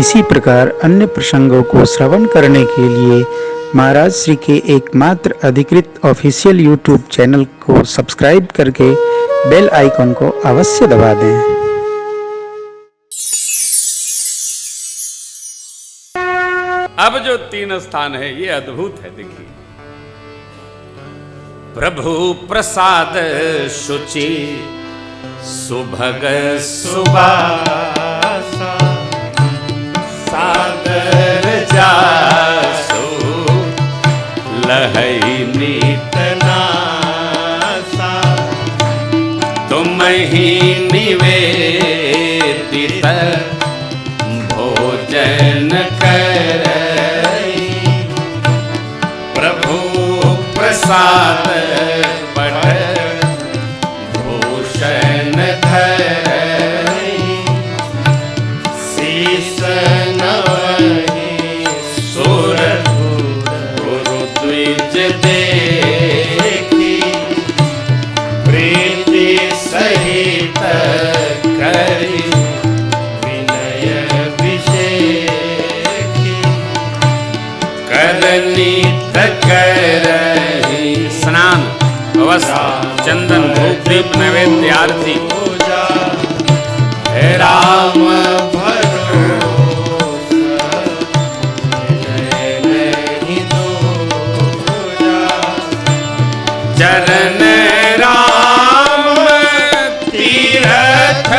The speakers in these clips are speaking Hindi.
इसी प्रकार अन्य प्रसंगों को श्रवण करने के लिए महाराज श्री के एकमात्र अधिकृत ऑफिशियल यूट्यूब चैनल को सब्सक्राइब करके बेल आइकन को अवश्य दबा दें। अब जो 3 स्थान है ये अद्भुत है। देखिए, प्रभु प्रसाद शुचि सुभग सुबासा सादर जासु लहई नीत नासा तुम ही निवेदित भोजन करई प्रभु प्रसाद बड़ भूषण धरई शीस नवहि सुर गुरु द्विज देखी प्रीति सहित करी विनय विषेखी करनीत करहि स्नान अवस्था चंदन धूप दीप नैवेद्य आरती पूजा हे राम भरोसा नहीं दूजा चरण राम तीरथ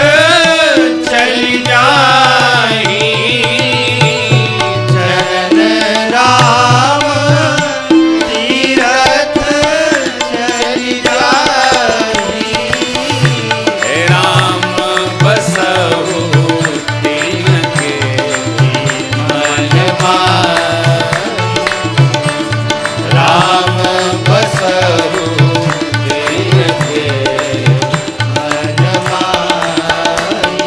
चली जाही चरण राम तीरथ चली जाही हे राम बसहु दीन के मन माही राम बसहु दीन के मन माही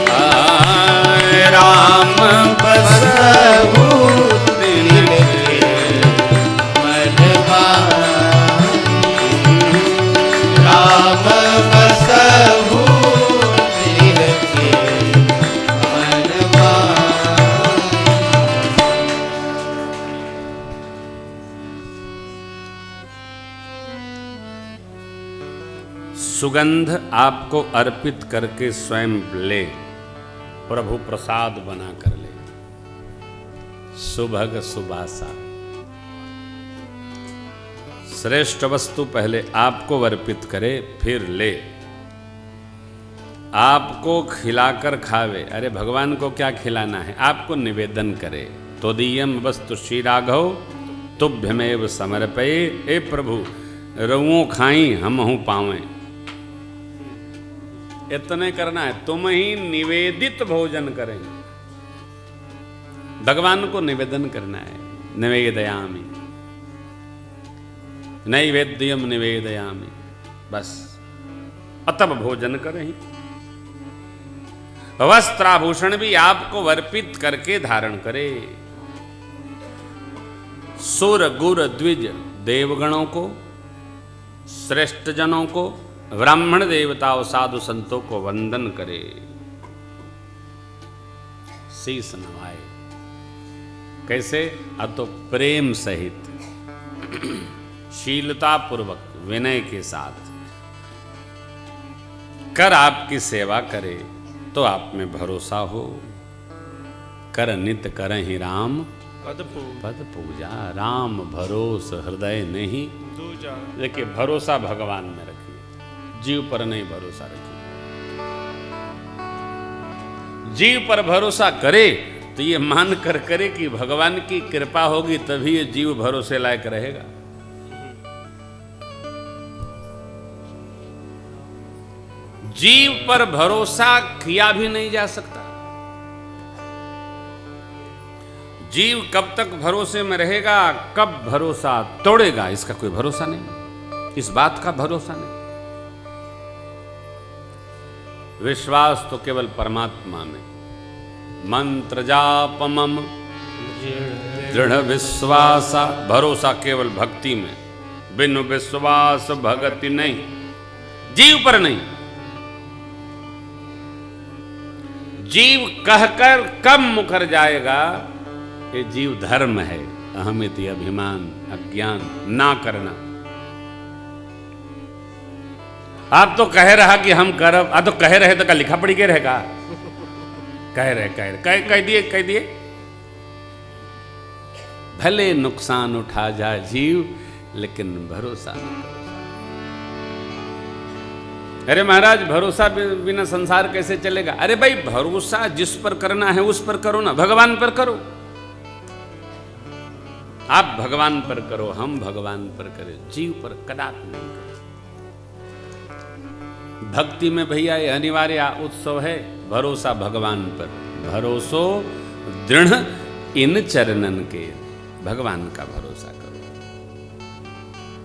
राम बसहु दीन के मन माही राम बसहु दीन के मन माही। सुगंध आपको अर्पित करके स्वयं ले, प्रभु प्रसाद बना कर ले। सुभग सुबासा, श्रेष्ठ वस्तु पहले आपको अर्पित करे फिर ले, आपको खिलाकर खावे। अरे भगवान को क्या खिलाना है, आपको निवेदन करे। तो दीयम वस्तु श्री राघव तुभ्यमेव समर्पये। हे प्रभु रउओं खाई हमहू पावें, इतने करना है। तुम ही निवेदित भोजन करेंगे, भगवान को निवेदन करना है। निवेदयामि नैवेद्यम निवेदयामि, बस अतब भोजन करें। वस्त्राभूषण भी आपको अर्पित करके धारण करे। सुर गुर द्विज देवगणों को, श्रेष्ठ जनों को, ब्राह्मण देवताओं साधु संतों को वंदन करे, शीस नवाए। कैसे? अतो प्रेम सहित शीलता पूर्वक विनय के साथ कर आपकी सेवा करे तो आप में भरोसा हो। कर नित करहि राम पद पूजा, राम भरोस हृदय नहीं दूजा। देखिए, भरोसा भगवान में रखिए, जीव पर नहीं भरोसा रखिए। जीव पर भरोसा करे तो ये मान कर करे कि भगवान की कृपा होगी तभी ये जीव भरोसे लायक रहेगा। जीव पर भरोसा किया भी नहीं जा सकता। जीव कब तक भरोसे में रहेगा, कब भरोसा तोड़ेगा, इसका कोई भरोसा नहीं, इस बात का भरोसा नहीं। विश्वास तो केवल परमात्मा में। मंत्र जाप मम दृढ़ विश्वासा, भरोसा केवल भक्ति में। बिनु विश्वास भगति नहीं, जीव पर नहीं। जीव कहकर कब मुकर जाएगा, ये जीव धर्म है। अहमिति, अभिमान, अज्ञान ना करना। आप तो कह रहा कि हम करब, तो कह रहे तो का लिखा पड़ी के रहेगा, कह दिए भले नुकसान उठा जाए जीव, लेकिन भरोसा न करो। अरे महाराज, भरोसा बिना संसार कैसे चलेगा? अरे भाई, भरोसा जिस पर करना है उस पर करो ना, भगवान पर करो। आप भगवान पर करो, हम भगवान पर करें, जीव पर कदापि नहीं करो। भक्ति में भैया ये अनिवार्य उत्सव है, भरोसा भगवान पर। भरोसो दृढ़ इन चरणन के, भगवान का भरोसा करो।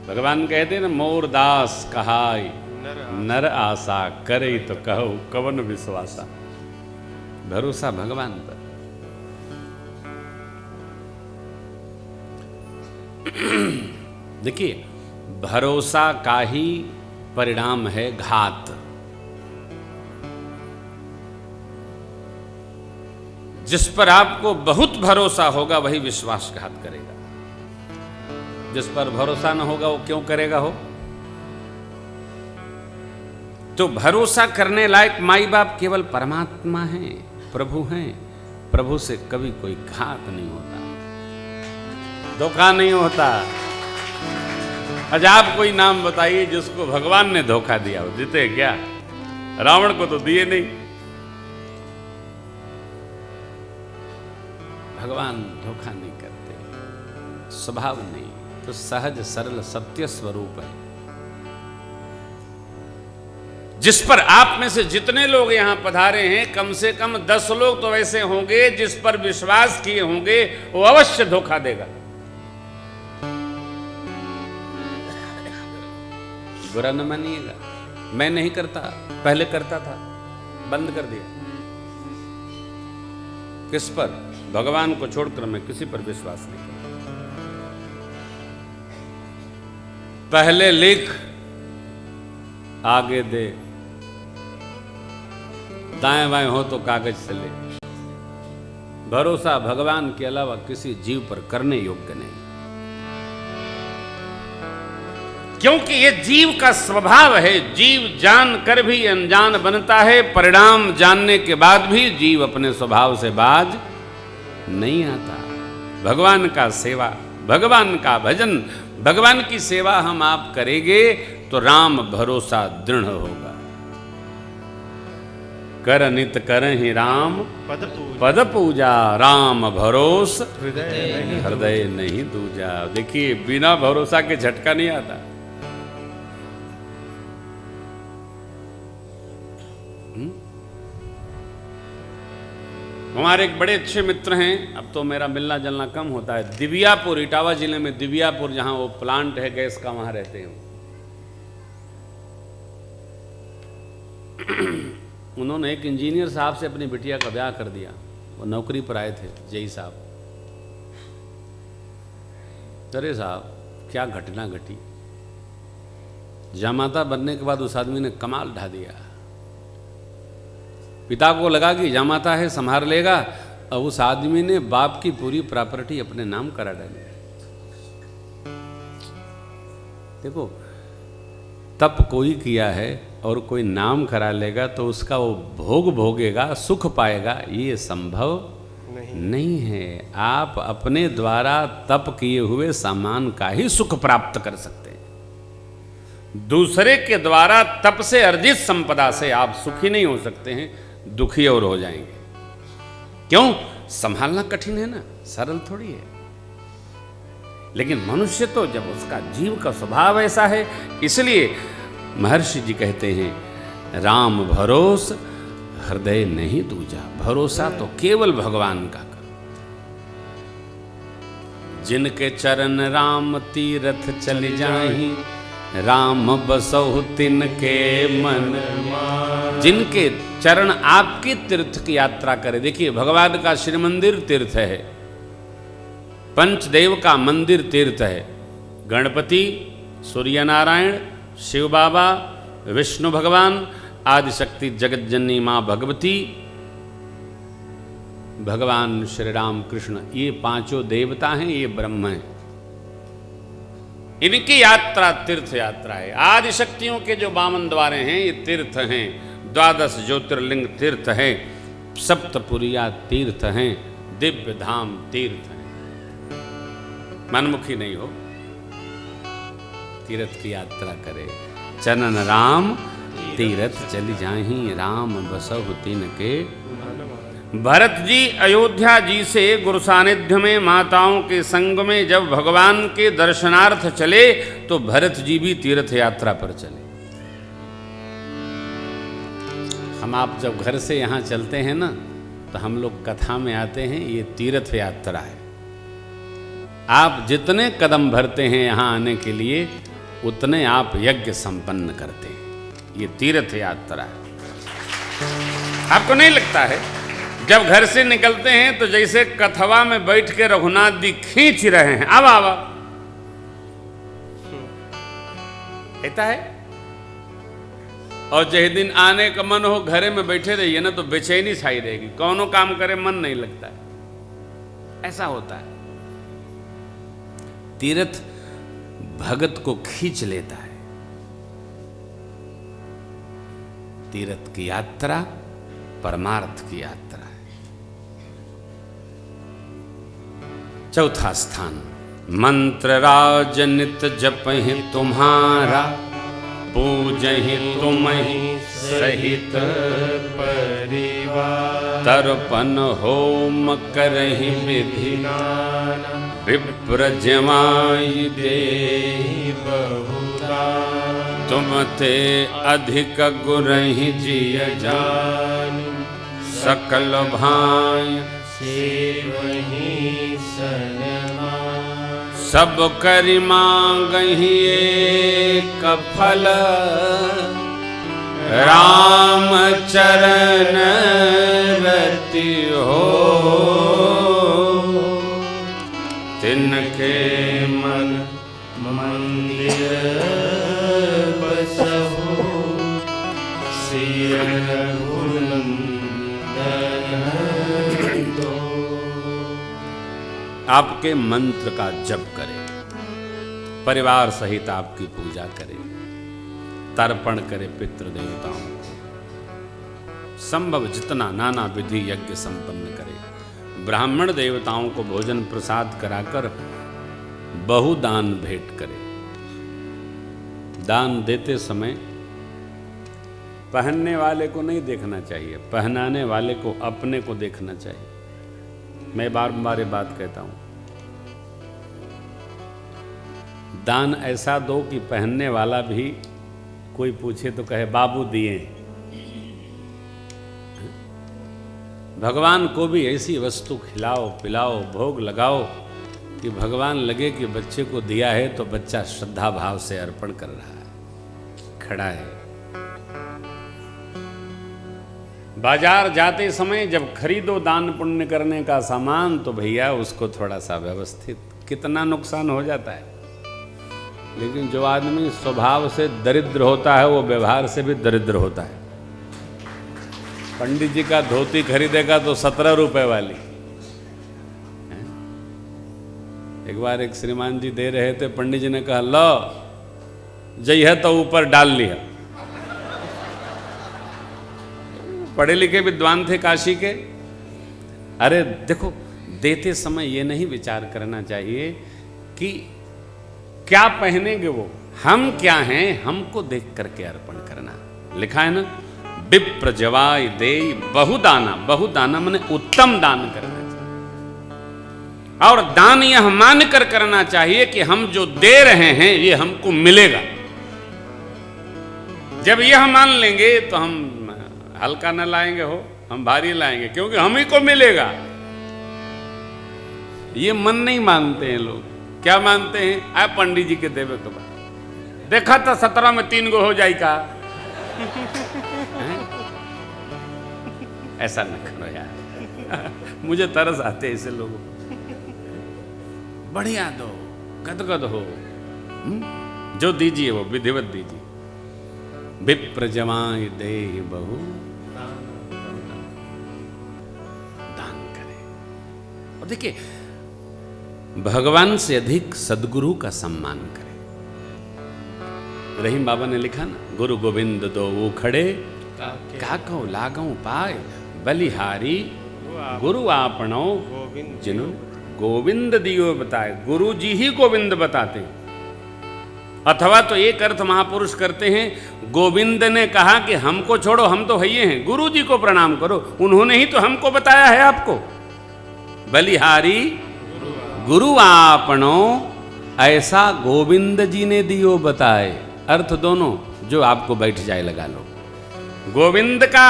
भगवान कहते हैं ना, मोर दास कहाय नर आशा, करे तो कहो कवन विश्वासा। भरोसा भगवान पर। देखिए, भरोसा का ही परिणाम है घात। जिस पर आपको बहुत भरोसा होगा वही विश्वासघात करेगा। जिस पर भरोसा न होगा वो क्यों करेगा हो? तो भरोसा करने लायक माई बाप केवल परमात्मा हैं, प्रभु हैं। प्रभु से कभी कोई घात नहीं होता, धोखा नहीं होता। आज आप कोई नाम बताइए जिसको भगवान ने धोखा दिया हो, जीते क्या? रावण को तो दिए नहीं। भगवान धोखा नहीं करते, स्वभाव नहीं, तो सहज सरल सत्य स्वरूप है। जिस पर आप में से जितने लोग यहां पधारे हैं, कम से कम 10 लोग तो ऐसे होंगे जिस पर विश्वास किए होंगे वो अवश्य धोखा देगा। बुरा न मानिएगा, मैं नहीं करता, पहले करता था, बंद कर दिया। किस पर? भगवान को छोड़कर मैं किसी पर विश्वास नहीं करता। पहले लिख, आगे दे, दाएं बाएं हो तो कागज से ले। भरोसा भगवान के अलावा किसी जीव पर करने योग्य नहीं, क्योंकि ये जीव का स्वभाव है। जीव जानकर भी अनजान बनता है, परिणाम जानने के बाद भी जीव अपने स्वभाव से बाज नहीं आता। भगवान का सेवा, भगवान का भजन, भगवान की सेवा हम आप करेंगे तो राम भरोसा दृढ़ होगा। कर नित करहि राम पद पूजा, राम भरोस हृदय नहीं दूजा। देखिए, बिना भरोसा के झटका नहीं आता। हमारे एक बड़े अच्छे मित्र हैं, अब तो मेरा मिलना जुलना कम होता है। दिव्यापुर, इटावा जिले में दिव्यापुर, जहां वो प्लांट है गैस का, वहां रहते हैं। उन्होंने एक इंजीनियर साहब से अपनी बिटिया का ब्याह कर दिया। वो नौकरी पर आए थे, जेई साहब। अरे साहब, क्या घटना घटी। जामाता बनने के बाद उस आदमी ने कमाल ढा दिया। पिता को लगा कि जामाता है, संभाल लेगा, और उस आदमी ने बाप की पूरी प्रॉपर्टी अपने नाम करा डाली। देखो, तप कोई किया है और कोई नाम करा लेगा तो उसका वो भोग भोगेगा, सुख पाएगा, ये संभव नहीं है। आप अपने द्वारा तप किए हुए सामान का ही सुख प्राप्त कर सकते हैं। दूसरे के द्वारा तप से अर्जित संपदा से आप सुखी नहीं हो सकते हैं, दुखी और हो जाएंगे। क्यों? संभालना कठिन है ना, सरल थोड़ी है। लेकिन मनुष्य तो जब उसका जीव का स्वभाव ऐसा है, इसलिए महर्षि जी कहते हैं राम भरोस हृदय नहीं दूजा। भरोसा तो केवल भगवान का करो। जिनके चरण राम तीरथ चल जाहि, राम बसहु तिनके मन। जिनके चरण आपकी तीर्थ की यात्रा करे। देखिए, भगवान का श्री मंदिर तीर्थ है, पंचदेव का मंदिर तीर्थ है। गणपति, सूर्य नारायण, शिव बाबा, विष्णु भगवान, आदिशक्ति जगत जननी माँ भगवती, भगवान श्री राम कृष्ण, ये पांचों देवता हैं, ये ब्रह्म हैं। इनकी यात्रा तीर्थ यात्रा है। आदि शक्तियों के जो 52 द्वारे हैं ये तीर्थ हैं। 12 ज्योतिर्लिंग तीर्थ हैं, सप्तपुरिया तीर्थ हैं, दिव्य धाम तीर्थ हैं। मनमुखी नहीं हो, तीर्थ की यात्रा करे। चनन राम तीर्थ चली जाहीं, राम बसहु तिनके। भरत जी अयोध्या जी से गुरु सानिध्य में माताओं के संग में जब भगवान के दर्शनार्थ चले तो भरत जी भी तीर्थ यात्रा पर चले। हम आप जब घर से यहाँ चलते हैं ना तो हम लोग कथा में आते हैं, ये तीर्थ यात्रा है। आप जितने कदम भरते हैं यहाँ आने के लिए उतने आप यज्ञ संपन्न करते हैं। ये तीर्थ यात्रा है। आपको नहीं लगता है जब घर से निकलते हैं तो जैसे कथवा में बैठ के रघुनाथ जी खींच रहे हैं, अब आवा कहता है। और जिस दिन आने का मन हो घरे में बैठे रहिए ना तो बेचैनी छाई रहेगी, कौनो काम करे मन नहीं लगता है। ऐसा होता है। तीर्थ भगत को खींच लेता है। तीर्थ की यात्रा परमार्थ की यात्रा है। चौथा स्थान, मंत्र राज नित जपहि तुम्हारा, पूजहि तुम्हि सहित परिवार, तर्पण होम करहि विधि नाना, विप्र जमाई देहि बहुदान, तुम ते अधिक गुरहि जिय जानि, सकल भाई सेवहि सनमान, सब करि मांगहि एक फल, राम चरण रति हो, तिनके मन मंदिर बसहु, सिय आपके मंत्र का जप करे, परिवार सहित आपकी पूजा करे, तर्पण करे पितृ देवताओं को, संभव जितना नाना विधि यज्ञ संपन्न करे, ब्राह्मण देवताओं को भोजन प्रसाद कराकर बहुदान भेंट करे। दान देते समय पहनने वाले को नहीं देखना चाहिए, पहनाने वाले को, अपने को देखना चाहिए। मैं बार ये बात कहता हूं, दान ऐसा दो कि पहनने वाला भी कोई पूछे तो कहे बाबू दिए। भगवान को भी ऐसी वस्तु खिलाओ, पिलाओ, भोग लगाओ कि भगवान लगे कि बच्चे को दिया है तो बच्चा श्रद्धा भाव से अर्पण कर रहा है, खड़ा है। बाजार जाते समय जब खरीदो दान पुण्य करने का सामान तो भैया उसको थोड़ा सा व्यवस्थित, कितना नुकसान हो जाता है। लेकिन जो आदमी स्वभाव से दरिद्र होता है वो व्यवहार से भी दरिद्र होता है। पंडित जी का धोती खरीदेगा तो 17 रुपए वाली। एक बार एक श्रीमान जी दे रहे थे, पंडित जी ने कहा लो जई है तो ऊपर डाल लिया। पढ़े लिखे विद्वान थे काशी के। अरे देखो, देते समय ये नहीं विचार करना चाहिए कि क्या पहनेंगे वो, हम क्या हैं, हमको देख करके अर्पण करना। लिखा है ना, विप्र जवाय देई बहुदाना, बहुदाना माने उत्तम दान करना चाहिए। और दान यह मान कर करना चाहिए कि हम जो दे रहे हैं ये हमको मिलेगा। जब यह मान लेंगे तो हम हल्का न लाएंगे हो, हम भारी लाएंगे, क्योंकि हम ही को मिलेगा। ये मन नहीं मानते हैं लोग। क्या मानते हैं? आ पंडित जी के देवे के बाद देखा था 17 में 3 गो हो जाए का। ऐसा न करो यार, मुझे तरस आते हैं ऐसे लोगों। बढ़िया दो, गदगद हो, जो दीजिए वो विधिवत दीजिए। विप्र जमाय देहि बहु, दान करे। और देखिए, भगवान से अधिक सदगुरु का सम्मान करें। रहीम बाबा ने लिखा ना, गुरु गोविंद दो वो खड़े, काको लागों पाए, बलिहारी गुरु आपनो जिन्होंने गोविंद दियो बताए। गुरु जी ही गोविंद बताते हैं। अथवा तो एक अर्थ महापुरुष करते हैं, गोविंद ने कहा कि हमको छोड़ो, हम तो हइये हैं, गुरु जी को प्रणाम करो, उन्होंने ही तो हमको बताया है आपको। बलिहारी गुरु आपनो, ऐसा गोविंद जी ने दियो बताए। अर्थ दोनों, जो आपको बैठ जाए लगा लो। गोविंद का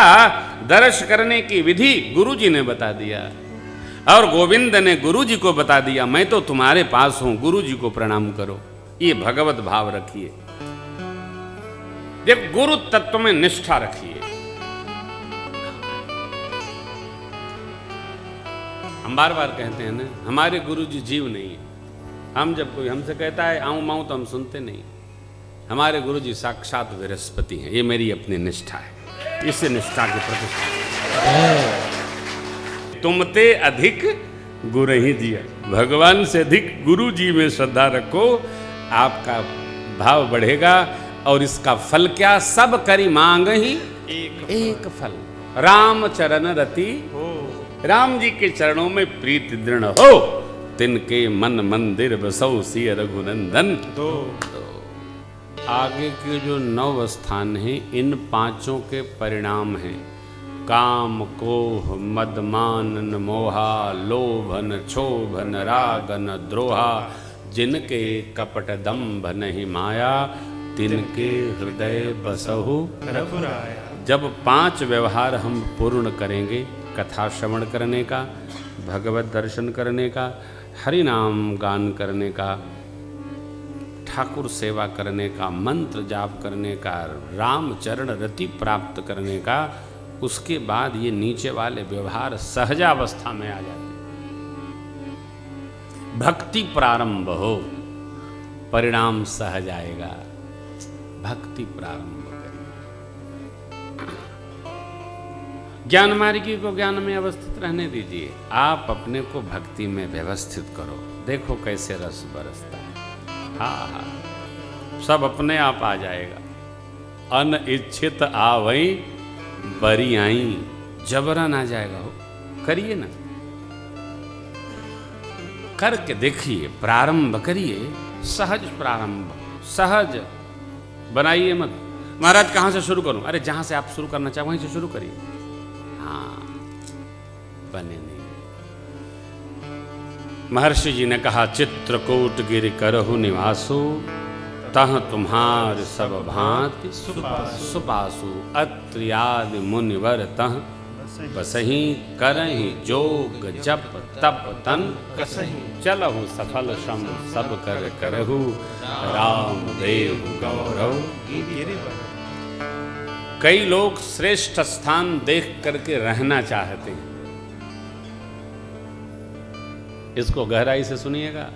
दर्श करने की विधि गुरु जी ने बता दिया, और गोविंद ने गुरु जी को बता दिया, मैं तो तुम्हारे पास हूं, गुरु जी को प्रणाम करो। ये भगवत भाव रखिए। देख, गुरु तत्व में निष्ठा रखिए। हम बार बार कहते हैं ना, हमारे गुरु जी जीव नहीं है। हम जब कोई हमसे कहता है आऊं माऊं तो हम सुनते नहीं। हमारे गुरु जी साक्षात बृहस्पति हैं। ये मेरी अपनी निष्ठा है, इसे निष्ठा की प्रतिष्ठा। तुमते अधिक गुरु ही दिया, भगवान से अधिक गुरु जी में श्रद्धा रखो, आपका भाव बढ़ेगा। और इसका फल क्या? सब करी मांग ही एक फल, राम चरण रति हो। राम जी के चरणों में प्रीति दृढ़ हो, तिनके मन मंदिर बसौ सिय रघुनंदन तो। आगे के जो 9 स्थान हैं, इन 5 के परिणाम हैं। काम कोह मद मानन मोहा, लोभन क्षोभन रागन द्रोहा, जिनके कपट दंभ नहीं माया, तिनके हृदय बसहु रघुराया। जब 5 व्यवहार हम पूर्ण करेंगे, कथा श्रवण करने का, भगवत दर्शन करने का, हरि नाम गान करने का, ठाकुर सेवा करने का, मंत्र जाप करने का, राम चरण रति प्राप्त करने का, उसके बाद ये नीचे वाले व्यवहार सहजावस्था में आ जाते। भक्ति प्रारंभ हो, परिणाम सहज आएगा। भक्ति प्रारंभ करें। ज्ञान मार्गी को ज्ञान में अवस्थित रहने दीजिए। आप अपने को भक्ति में व्यवस्थित करो। देखो कैसे रस बरसता है। हाँ हाँ, सब अपने आप आ जाएगा। अनिच्छित आवई बरी आई, जबरन आ जाएगा। हो करिए ना, करके देखिए, प्रारंभ करिए। सहज प्रारंभ, सहज बनाइए मत। महाराज कहाँ से शुरू करूं? अरे जहां से आप शुरू करना चाहे वहीं से शुरू करिए। हाँ, बने नहीं। महर्षि जी ने कहा, चित्रकूट गिरि करहु निवासु, तह तुम्हार सब भांति सुपासु, अत्रियादि मुनिवर तह बसही, करहि जोग जप तप तन कसही, चलहु सफल श्रम सब कर करहु, राम देव गौरव। कई लोग श्रेष्ठ स्थान देख करके रहना चाहते हैं। इसको गहराई से सुनिएगा।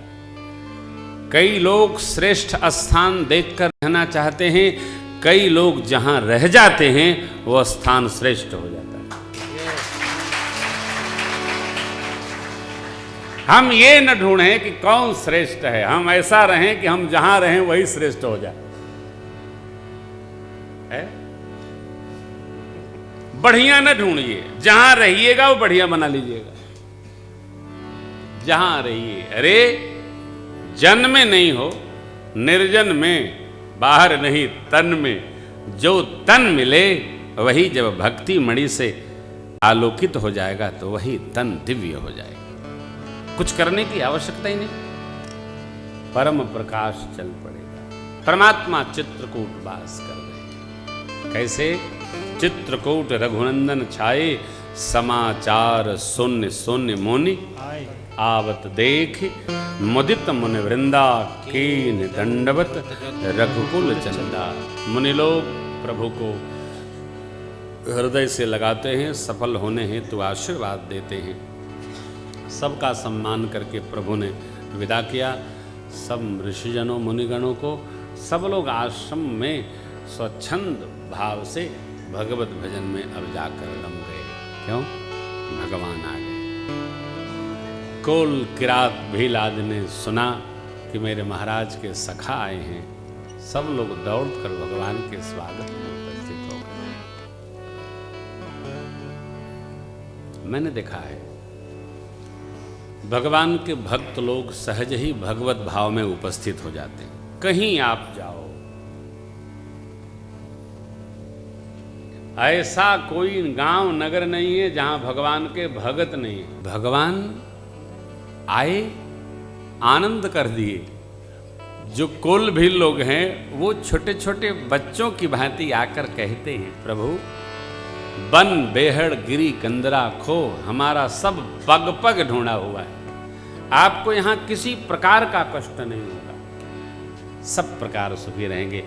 कई लोग श्रेष्ठ स्थान देखकर रहना चाहते हैं। कई लोग जहां रह जाते हैं वो स्थान श्रेष्ठ हो जाता है। हम ये न ढूंढें कि कौन श्रेष्ठ है, हम ऐसा रहें कि हम जहां रहें वही श्रेष्ठ हो जाए। बढ़िया न ढूंढिए, जहां रहिएगा वो बढ़िया बना लीजिएगा। जहां रहिए, अरे जन में नहीं हो, निर्जन में, बाहर नहीं तन में। जो तन मिले वही जब भक्ति मणि से आलोकित हो जाएगा तो वही तन दिव्य हो जाएगा। कुछ करने की आवश्यकता ही नहीं, परम प्रकाश चल पड़ेगा। परमात्मा चित्रकूट वास कर रहे। कैसे? चित्रकूट रघुनंदन छाए, समाचार शून्य शून्य मुनि आवत देख, मुदित मुनि वृंदा कीन दंडवत, रघुकुल चंदा। मुनि लोग प्रभु को हृदय से लगाते हैं, सफल होने हेतु आशीर्वाद देते हैं। सबका सम्मान करके प्रभु ने विदा किया। सब ऋषिजनों मुनिगणों को, सब लोग आश्रम में स्वच्छंद भाव से भगवत भजन में अब जाकर रम गए। क्यों? भगवान आ गए। कोल किरात भीलाद ने सुना कि मेरे महाराज के सखा आए हैं, सब लोग दौड़कर भगवान के स्वागत में उपस्थित हो गए। मैंने देखा है भगवान के भक्त लोग सहज ही भगवत भाव में उपस्थित हो जाते हैं। कहीं आप जाओ, ऐसा कोई गांव नगर नहीं है जहां भगवान के भगत नहीं है। भगवान आए, आनंद कर दिए। जो कुल भी लोग हैं वो छोटे छोटे बच्चों की भांति आकर कहते हैं, प्रभु बन बेहड़ गिरी कंदरा खो, हमारा सब पग पग ढूंढा हुआ है। आपको यहाँ किसी प्रकार का कष्ट नहीं होगा, सब प्रकार सुखी रहेंगे।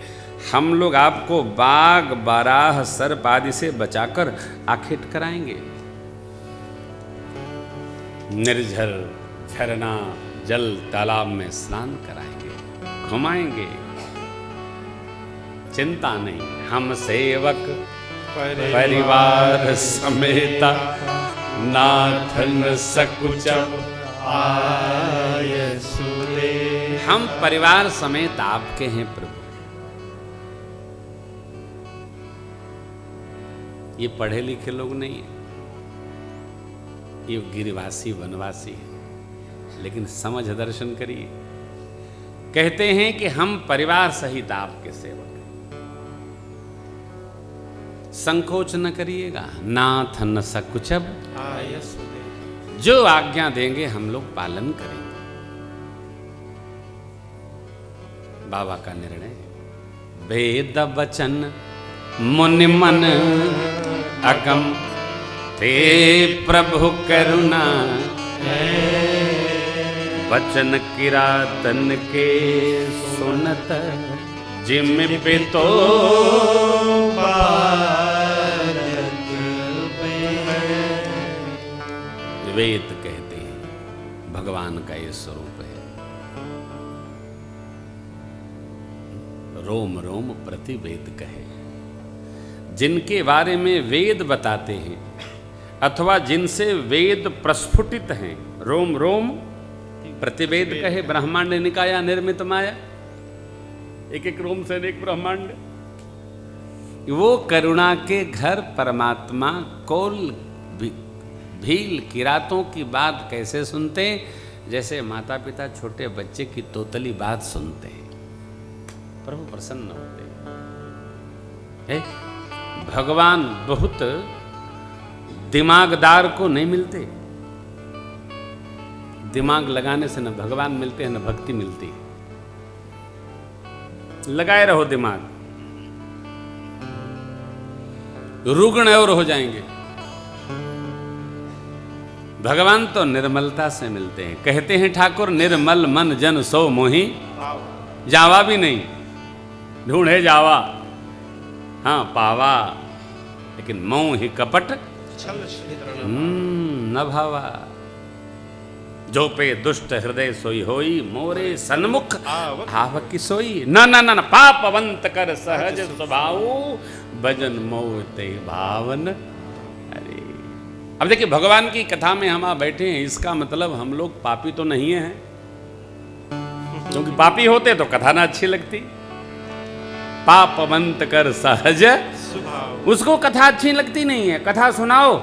हम लोग आपको बाघ बाराह सर्प आदि से बचाकर आखेट कराएंगे। निर्झर झरना जल तालाब में स्नान कराएंगे, घुमाएंगे, चिंता नहीं। हम सेवक परिवार समेता नाथन सकुचब आय सुरे। हम परिवार समेत आपके हैं प्रभु। ये पढ़े लिखे लोग नहीं है, ये गिरिवासी वनवासी है, लेकिन समझ दर्शन करिए। कहते हैं कि हम परिवार सहित आपके सेवक हैं, संकोच न करिएगा। नाथ न सकुचब जो आज्ञा देंगे हम लोग पालन करेंगे। बाबा का निर्णय, वेद वचन मुनि मन अगम ते प्रभु करुणा, वचन किरातन के सुनत जिम पे तो वेद कहते हैं भगवान का ये स्वरूप है। रोम रोम प्रति वेद कहे। जिनके बारे में वेद बताते हैं अथवा जिनसे वेद प्रस्फुटित हैं, रोम रोम प्रतिवेद कहे। ब्रह्मांड निकाया निर्मित माया, एक एक रोम से एक ब्रह्मांड। वो करुणा के घर परमात्मा कोल भील किरातों की बात कैसे सुनते, जैसे माता पिता छोटे बच्चे की तोतली बात सुनते हैं। प्रभु प्रसन्न होते हैं। भगवान बहुत दिमागदार को नहीं मिलते। दिमाग लगाने से न भगवान मिलते हैं न भक्ति मिलती है। लगाए रहो दिमाग, रुग्ण और हो जाएंगे। भगवान तो निर्मलता से मिलते हैं। कहते हैं ठाकुर निर्मल मन जन सो मोही, जावा भी नहीं, ढूंढे जावा हाँ पावा, लेकिन मोह ही कपट न भावा। जो पे दुष्ट हृदय सोई होई, मोरे सन्मुख आवकी सोई। न न न पापवंत कर सहज स्वभाव, भजन मोह ते भावन। अरे अब देखिए भगवान की कथा में हम बैठे हैं, इसका मतलब हम लोग पापी तो नहीं हैं, क्योंकि पापी होते तो कथा ना अच्छी लगती। पापवंत कर सहज, उसको कथा अच्छी लगती नहीं है। कथा सुनाओ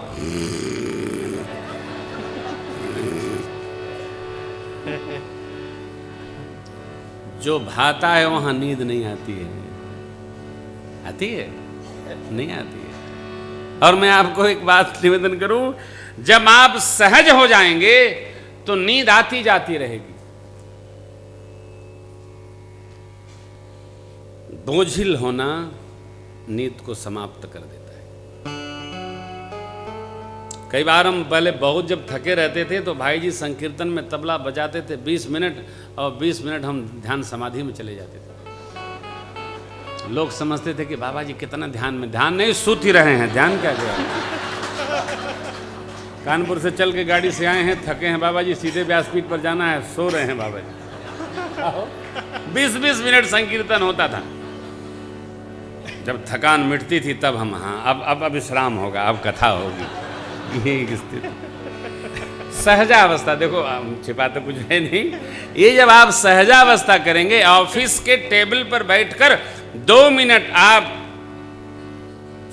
जो भाता है वहां नींद नहीं आती है। आती है? नहीं आती है। और मैं आपको एक बात निवेदन करूं, जब आप सहज हो जाएंगे तो नींद आती जाती रहेगी। बोझिल होना नींद को समाप्त कर देता है। कई बार हम पहले बहुत जब थके रहते थे तो भाई जी संकीर्तन में तबला बजाते थे 20 मिनट, और 20 मिनट हम ध्यान समाधि में चले जाते थे। लोग समझते थे कि बाबा जी कितना ध्यान में, ध्यान नहीं, सूत ही रहे हैं, ध्यान क्या गया। कानपुर से चल के गाड़ी से आए हैं, थके हैं बाबा जी, सीधे व्यासपीठ पर जाना है, सो रहे हैं बाबा जी। 20-20 मिनट संकीर्तन होता था। जब थकान मिटती थी तब हम हाँ अब विश्राम होगा, अब कथा होगी। ये स्थिति सहजावस्था, देखो छिपा तो कुछ है नहीं, ये जब आप सहजावस्था करेंगे, ऑफिस के टेबल पर बैठकर 2 मिनट आप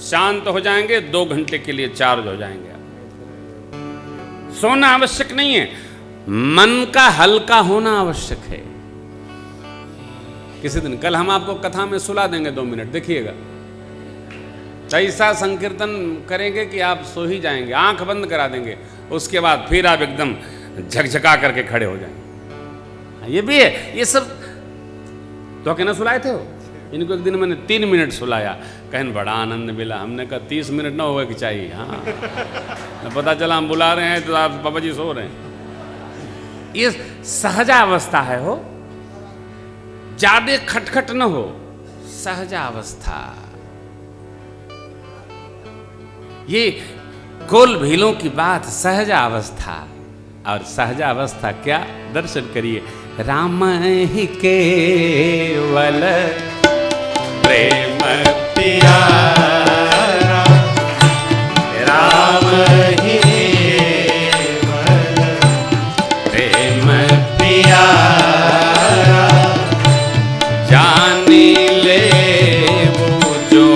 शांत हो जाएंगे, 2 घंटे के लिए चार्ज हो जाएंगे आप। सोना आवश्यक नहीं है, मन का हल्का होना आवश्यक है। किसी दिन कल हम आपको कथा में सुला देंगे 2 मिनट, देखिएगा ऐसा संकीर्तन करेंगे कि आप सो ही जाएंगे, आंख बंद करा देंगे, उसके बाद फिर आप एकदम झकझका करके खड़े हो जाएंगे। ये भी है, ये सब तो कहना सुलाए थे हो। इनको एक दिन मैंने 3 मिनट सुलाया, कहन बड़ा आनंद मिला। हमने कहा 30 मिनट ना होगा कि चाहिए। हाँ पता चला हम बुला रहे हैं तो आप बाबा जी सो रहे हैं। ये सहजावस्था है हो, ज्यादा खटखट न हो, सहजावस्था। ये गोल भीलों की बात सहजावस्था। और सहजावस्था क्या, दर्शन करिए। राम ही केवल प्रेम प्यारा, राम ही केवल प्रेम प्यारा, जानी ले वो जो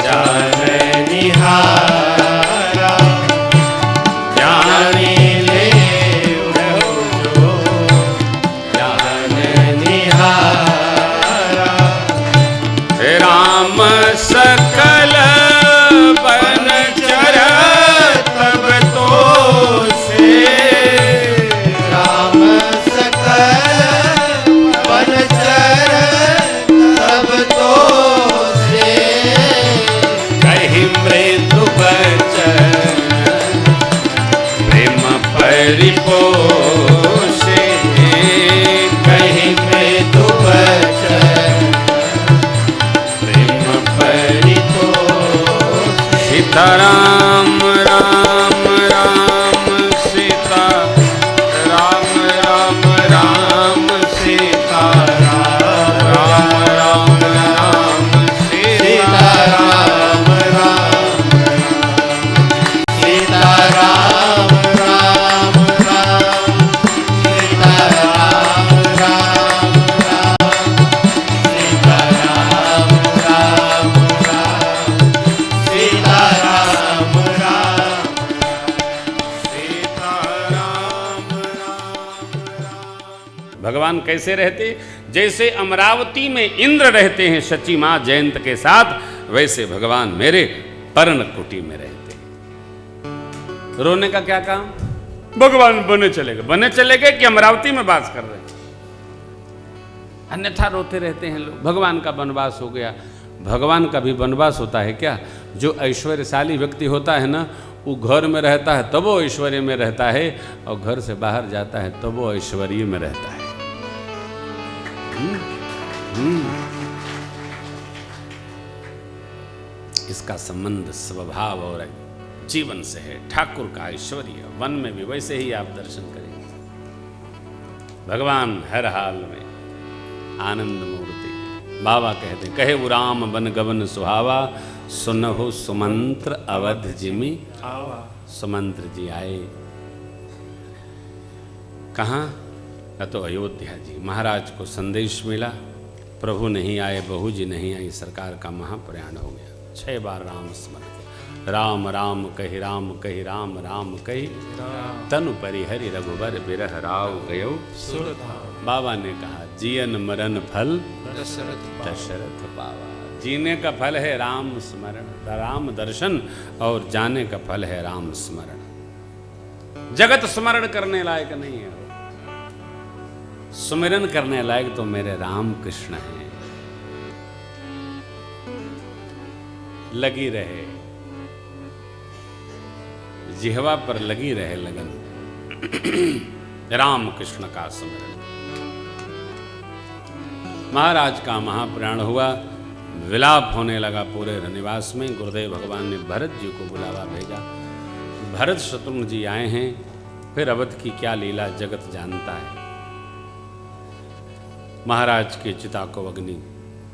जान निहारा, जानी ले वो जो जान निहारा। राम सकल बन चर तब तो से, राम सकल बन चर तब तो से, कहीं मृदु बचन प्रेम परिपोषे, कहीं मृदु बचन प्रेम परिपोषे। सीताराम राम राम सीता राम राम राम सीता राम राम राम सीता राम राम सीता राम राम राम सीता राम राम राम सीता राम राम राम सीता राम राम भगवान कैसे रहते? जैसे अमरावती में इंद्र रहते हैं शची मां जयंत के साथ, वैसे भगवान मेरे पर्ण कुटी में रहते हैं। रोने का क्या काम? भगवान बने चले गए कि अमरावती में वास कर रहे हैं, अन्यथा रोते रहते हैं लोग। भगवान का वनवास हो गया। भगवान का भी वनवास होता है क्या? जो ऐश्वर्यशाली व्यक्ति होता है ना, वो घर में रहता है तब वो ऐश्वर्य में रहता है, और घर से बाहर जाता है तब वो ऐश्वर्य में रहता है। इसका संबंध स्वभाव और जीवन से है। ठाकुर का ऐश्वर्य वन में भी वैसे ही आप दर्शन करेंगे। भगवान हर हाल में आनंद मूर्ति। बाबा कहते हैं, कहे वो राम बन गवन सुहावा, सुनहु सुमंत्र अवध जिमि आवा। सुमंत्र जी आए कहाँ? तो अयोध्या जी। महाराज को संदेश मिला, प्रभु नहीं आए, बहू जी नहीं आई, सरकार का महाप्रयाण हो गया। 6 बार राम स्मरण किया। राम राम कहि राम कहि राम राम कहि, तनु परिहरि रघुबर बिरह राव गयो। बाबा ने कहा, जियन मरण फल दशरथ बाबा। जीने का फल है राम स्मरण, राम दर्शन, और जाने का फल है राम स्मरण। जगत स्मरण करने लायक नहीं है, सुमिरन करने लायक तो मेरे राम कृष्ण हैं। लगी रहे, जिह्वा पर लगी रहे लगन, राम कृष्ण का सुमिरन। महाराज का महाप्रयाण हुआ, विलाप होने लगा पूरे रनिवास में। गुरुदेव भगवान ने भरत जी को बुलावा भेजा। भरत शत्रुघ्न जी आए हैं। फिर अवध की क्या लीला जगत जानता है। महाराज के चिता को अग्नि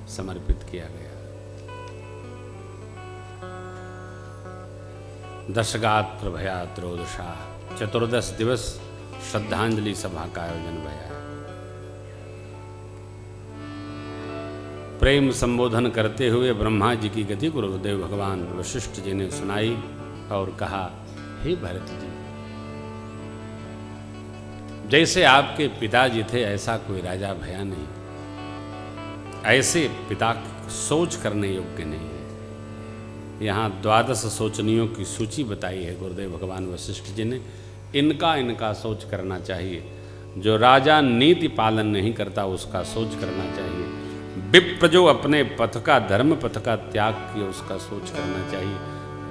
समर्पित किया गया। दशगात्र भया त्रोदशा चतुर्दश दिवस श्रद्धांजलि सभा का आयोजन भया है। प्रेम संबोधन करते हुए ब्रह्मा जी की गति गुरुदेव भगवान वशिष्ठ जी ने सुनाई और कहा, हे भरत जी, जैसे आपके पिताजी थे ऐसा कोई राजा भया नहीं, ऐसे पिता सोच करने योग्य नहीं है। यहाँ 12 सोचनियों की सूची बताई है गुरुदेव भगवान वशिष्ठ जी ने। इनका सोच करना चाहिए। जो राजा नीति पालन नहीं करता उसका सोच करना चाहिए। विप्र जो अपने पथ का, धर्म पथ का त्याग किया, उसका सोच करना चाहिए।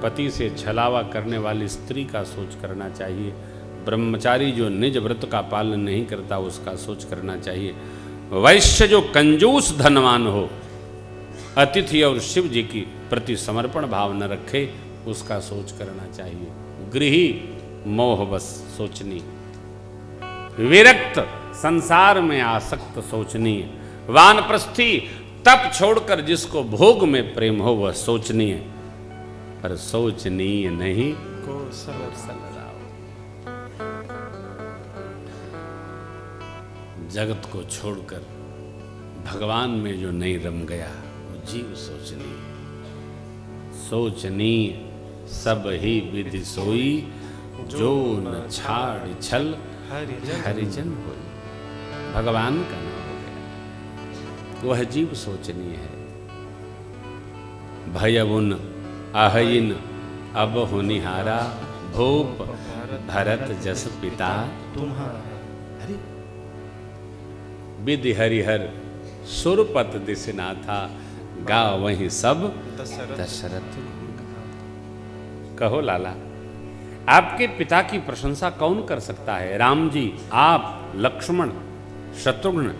पति से छलावा करने वाली स्त्री का सोच करना चाहिए। ब्रह्मचारी जो निज व्रत का पालन नहीं करता उसका सोच करना चाहिए। वैश्य जो कंजूस धनवान हो, अतिथि और शिव जी की प्रति समर्पण भाव न रखे, उसका सोच करना चाहिए। गृही मोहवश सोचनी, विरक्त संसार में आसक्त सोचनीय, वानप्रस्थी तप छोड़कर जिसको भोग में प्रेम हो वह सोचनीय, पर सोचनीय नहीं को सरल राव। जगत को छोड़कर भगवान में जो नहीं रम गया वो जीव सोचनीय। सोचनीय सब ही विधि सोई, जो न छाड़ छल हरिजन होई। भगवान का नाम हो गया, वह जीव सोचनीय है। भयउन अहइन अब होनिहारा, भूप भरत जस पिता तुम्हारा। विधि हरिहर सुरपत दिसना था, गा वहीं सब दशरथ। कहो लाला, आपके पिता की प्रशंसा कौन कर सकता है? राम जी, आप, लक्ष्मण, शत्रुघ्न,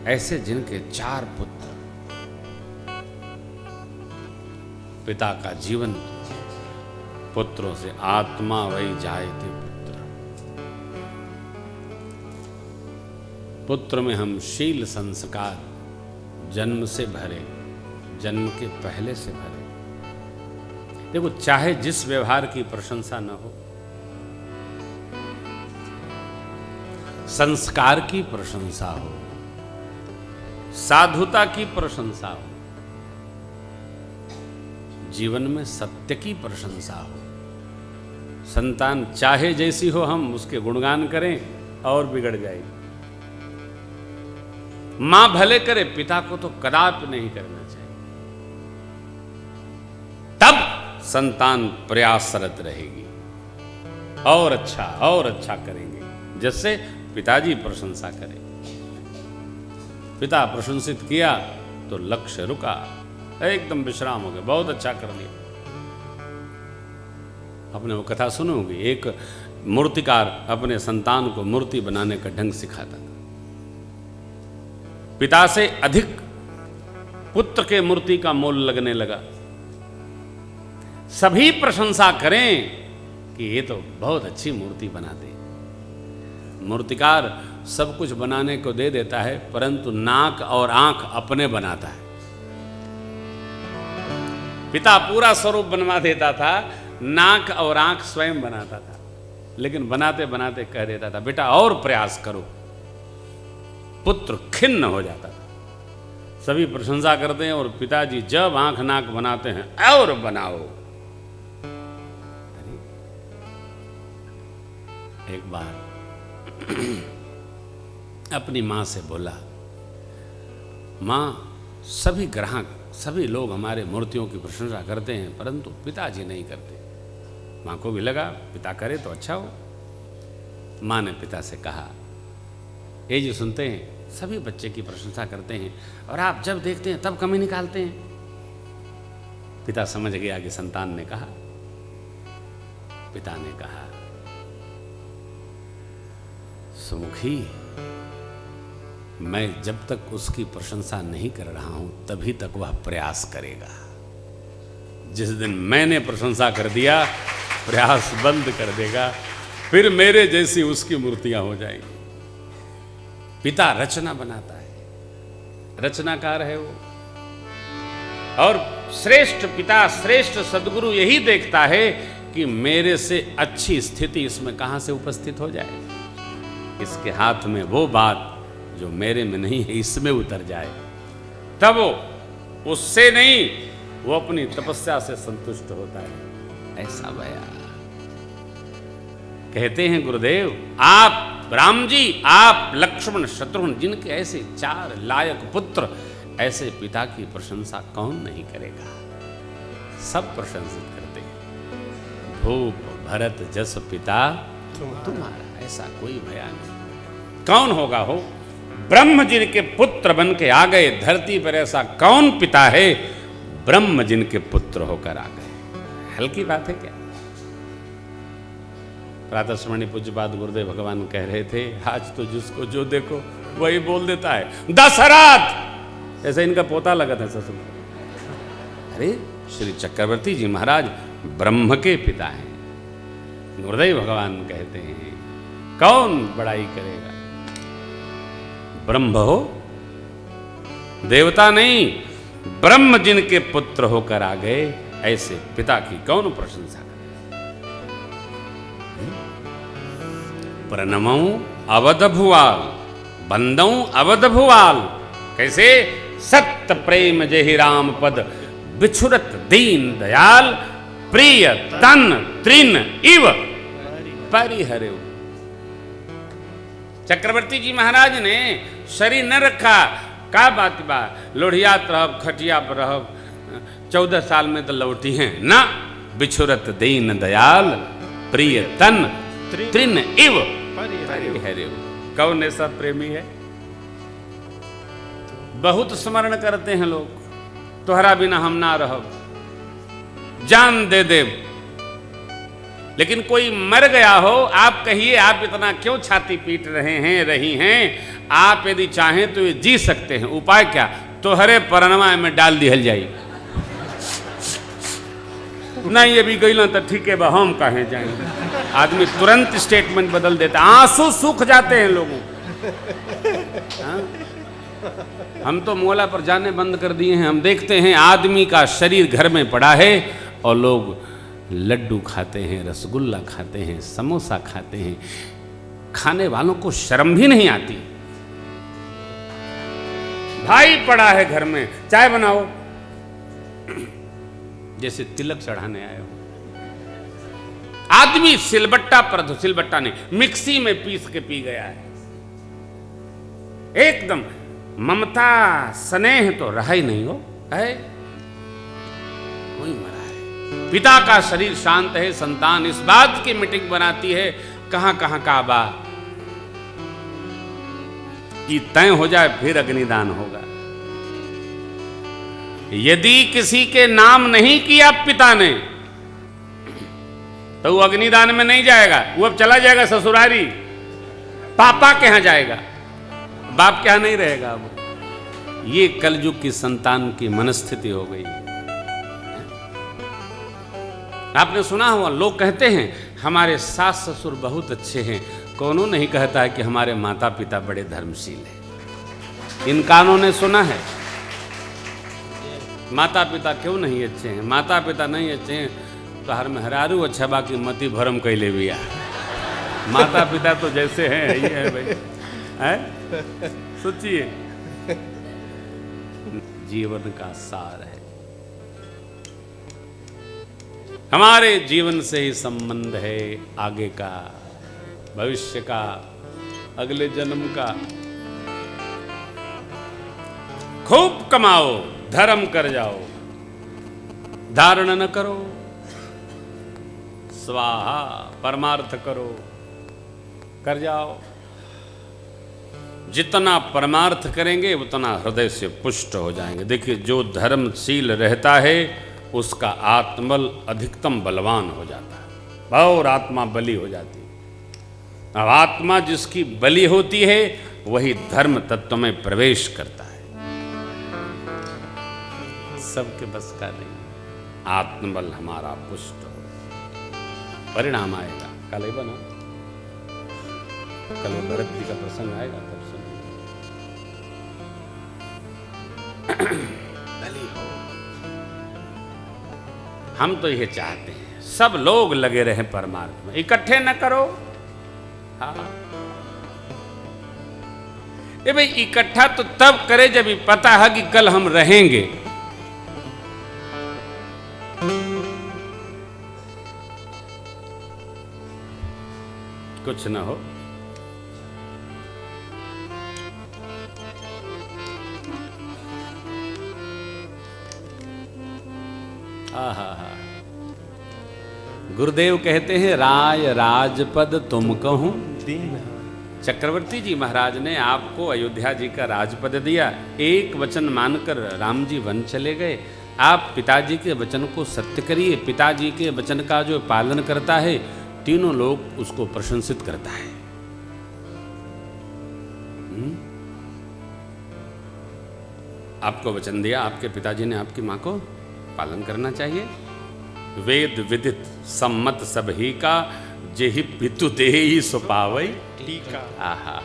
ऐसे जिनके 4 पुत्र, पिता का जीवन, पुत्रों से आत्मा वही जाए थे पुत्र। पुत्र में हम शील संस्कार जन्म से भरे, जन्म के पहले से भरे। देखो, चाहे जिस व्यवहार की प्रशंसा न हो, संस्कार की प्रशंसा हो, साधुता की प्रशंसा हो, जीवन में सत्य की प्रशंसा हो, संतान चाहे जैसी हो हम उसके गुणगान करें और बिगड़ जाए। मां भले करे, पिता को तो कदापि नहीं करना चाहिए। तब संतान प्रयासरत रहेगी और अच्छा करेंगे, जिससे पिताजी प्रशंसा करें। पिता प्रशंसित किया तो लक्ष्य रुका, एकदम विश्राम हो गया, बहुत अच्छा कर लिया। आपने वो कथा सुनी होगी, एक मूर्तिकार अपने संतान को मूर्ति बनाने का ढंग सिखाता था। पिता से अधिक पुत्र के मूर्ति का मोल लगने लगा। सभी प्रशंसा करें कि ये तो बहुत अच्छी मूर्ति बनाते हैं। मूर्तिकार सब कुछ बनाने को दे देता है, परंतु नाक और आंख अपने बनाता है। पिता पूरा स्वरूप बनवा देता था, नाक और आंख स्वयं बनाता था, लेकिन बनाते बनाते कह देता था, बेटा और प्रयास करो। पुत्र खिन्न हो जाता था। सभी प्रशंसा करते हैं और पिताजी जब आंख नाक बनाते हैं, और बनाओ। एक बार अपनी मां से बोला, मां, सभी ग्राहक, सभी लोग हमारे मूर्तियों की प्रशंसा करते हैं, परंतु पिताजी नहीं करते। मां को भी लगा पिता करे तो अच्छा हो। मां ने पिता से कहा, ये जो सुनते हैं सभी बच्चे की प्रशंसा करते हैं और आप जब देखते हैं तब कमी निकालते हैं। पिता समझ गया कि संतान ने कहा। पिता ने कहा, सुमुखी, मैं जब तक उसकी प्रशंसा नहीं कर रहा हूं तभी तक वह प्रयास करेगा। जिस दिन मैंने प्रशंसा कर दिया, प्रयास बंद कर देगा, फिर मेरे जैसी उसकी मूर्तियां हो जाएंगी। पिता रचना बनाता है, रचनाकार है वो। और श्रेष्ठ पिता, श्रेष्ठ सद्गुरु यही देखता है कि मेरे से अच्छी स्थिति इसमें कहां से उपस्थित हो जाए। इसके हाथ में वो बात जो मेरे में नहीं है इसमें उतर जाए, तब वो उससे नहीं, वो अपनी तपस्या से संतुष्ट होता है। ऐसा बया कहते हैं गुरुदेव, आप राम जी, आप लक्ष्मण शत्रुघ्न, जिनके ऐसे 4 लायक पुत्र, ऐसे पिता की प्रशंसा कौन नहीं करेगा। सब प्रशंसित करते हैं। भूप भरत जस पिता तुम्हारा, ऐसा कोई भया नहीं। कौन होगा हो? ब्रह्म जिनके पुत्र बन के आ गए धरती पर, ऐसा कौन पिता है ब्रह्म जिनके पुत्र होकर आ गए। हल्की बात है क्या? प्रातः स्मरणीय पूज्यपाद गुरुदेव भगवान कह रहे थे, आज तो जिसको जो देखो वही बोल देता है। दशरथ ऐसा इनका पोता लगा था ससुर। अरे श्री चक्रवर्ती जी महाराज ब्रह्म के पिता हैं। गुरुदेव भगवान कहते हैं, कौन बड़ाई करेगा? ब्रह्म हो, देवता नहीं, ब्रह्म जिनके पुत्र होकर आ गए, ऐसे पिता की कौन प्रशंसा करे। प्रणमौ अवध भुआल, बंदौ अवध भुआल। कैसे? सत्य प्रेम जहि राम पद, बिछुरत दीन दयाल, प्रिय तन त्रिन इव परिहरे। चक्रवर्ती जी महाराज ने शरीर न रखा, का बात बा, लोढ़ियात रहब, खटिया पर रहब, 14 साल में तो लौटी हैं ना। बिछुरत दीन दयाल, प्रिय तन त्रिन इव परिहरे। कौन ऐसा प्रेमी है? बहुत स्मरण करते हैं लोग, तोहरा बिना हम ना रहब, जान दे दे। लेकिन कोई मर गया हो, आप कहिए आप इतना क्यों छाती पीट रहे हैं, रही हैं? आप यदि चाहें तो ये जी सकते हैं। उपाय क्या? तोहरे परनवा में डाल दिहल जाई। नहीं ये भी गई ना तो ठीक है, हम कहें जाएंगे। आदमी तुरंत स्टेटमेंट बदल देता, आंसू सूख जाते हैं लोगों। हाँ? हम तो मोला पर जाने बंद कर दिए हैं। हम देखते हैं आदमी का शरीर घर में पड़ा है और लोग लड्डू खाते हैं, रसगुल्ला खाते हैं, समोसा खाते हैं। खाने वालों को शर्म भी नहीं आती। भाई पड़ा है घर में, चाय बनाओ, जैसे तिलक चढ़ाने आए हो। आदमी सिलबट्टा पर, सिलबट्टा नहीं, मिक्सी में पीस के पी गया है। एकदम ममता स्नेह तो रहा ही नहीं हो है। कोई मरा है। पिता का शरीर शांत है, संतान इस बात की मीटिंग बनाती है कहां कहां काबा कि तय हो जाए, फिर अग्निदान होगा। यदि किसी के नाम नहीं किया पिता ने तो वो अग्निदान में नहीं जाएगा, वो अब चला जाएगा ससुरारी, पापा के यहां जाएगा, बाप के यहां नहीं रहेगा। अब ये कलयुग की संतान की मनस्थिति हो गई। आपने सुना हुआ, लोग कहते हैं हमारे सास ससुर बहुत अच्छे हैं। कौनों नहीं कहता है कि हमारे माता पिता बड़े धर्मशील हैं। इन कानों ने सुना है। माता पिता क्यों नहीं अच्छे हैं? माता पिता नहीं अच्छे हैं तो हर मेहरारू अच्छा, बाकी मति भरम कैले भी आ। माता पिता तो जैसे हैं ये है भाई, है? सोचिए, जीवन का सार है। हमारे जीवन से ही संबंध है आगे का, भविष्य का, अगले जन्म का। खूब कमाओ, धर्म कर जाओ, धारण न करो, स्वाहा, परमार्थ करो, कर जाओ। जितना परमार्थ करेंगे उतना हृदय से पुष्ट हो जाएंगे। देखिए, जो धर्मशील रहता है उसका आत्मबल अधिकतम बलवान हो जाता है और आत्मा बली हो जाती है। अब आत्मा जिसकी बली होती है वही धर्म तत्व में प्रवेश करता है। सबके बस का नहीं। आत्मबल हमारा पुष्ट हो, परिणाम आएगा। कल ही बना, कल भरत जी का प्रसंग आएगा तब सुनिए। बली हो। हम तो यह चाहते हैं सब लोग लगे रहे परमार्थ में, इकट्ठे न करो। हाँ ये भाई इकट्ठा तो तब करे जब पता है कि कल हम रहेंगे। कुछ न हो, गुरुदेव कहते हैं राय राजपद तुम कहूं दीन। चक्रवर्ती जी महाराज ने आपको अयोध्या जी का राजपद दिया, एक वचन मानकर राम जी वन चले गए। आप पिताजी के वचन को सत्य करिए। पिताजी के वचन का जो पालन करता है तीनों लोग उसको प्रशंसित करता है। आपको वचन दिया, आपके पिताजी ने आपकी मां को पालन करना चाहिए। वेद विदित सम्मत सब ही का, जेहि पितु देहि सो पावई टीका। आहा,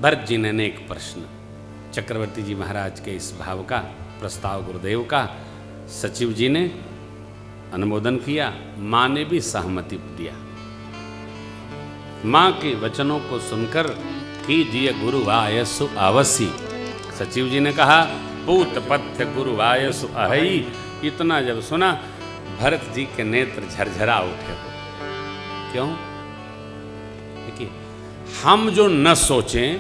भरत जी ने एक प्रश्न चक्रवर्ती जी महाराज के इस भाव का प्रस्ताव गुरुदेव का सचिव जी ने अनुमोदन किया, मां ने भी सहमति दिया। मां के वचनों को सुनकर कीजिए गुरु आयसु अवसी। सचिव जी ने कहा पूत पथ्य गुरु आयसु अहई। इतना जब सुना भरत जी के नेत्र झरझरा उठे। क्यों? देखिए, हम जो न सोचें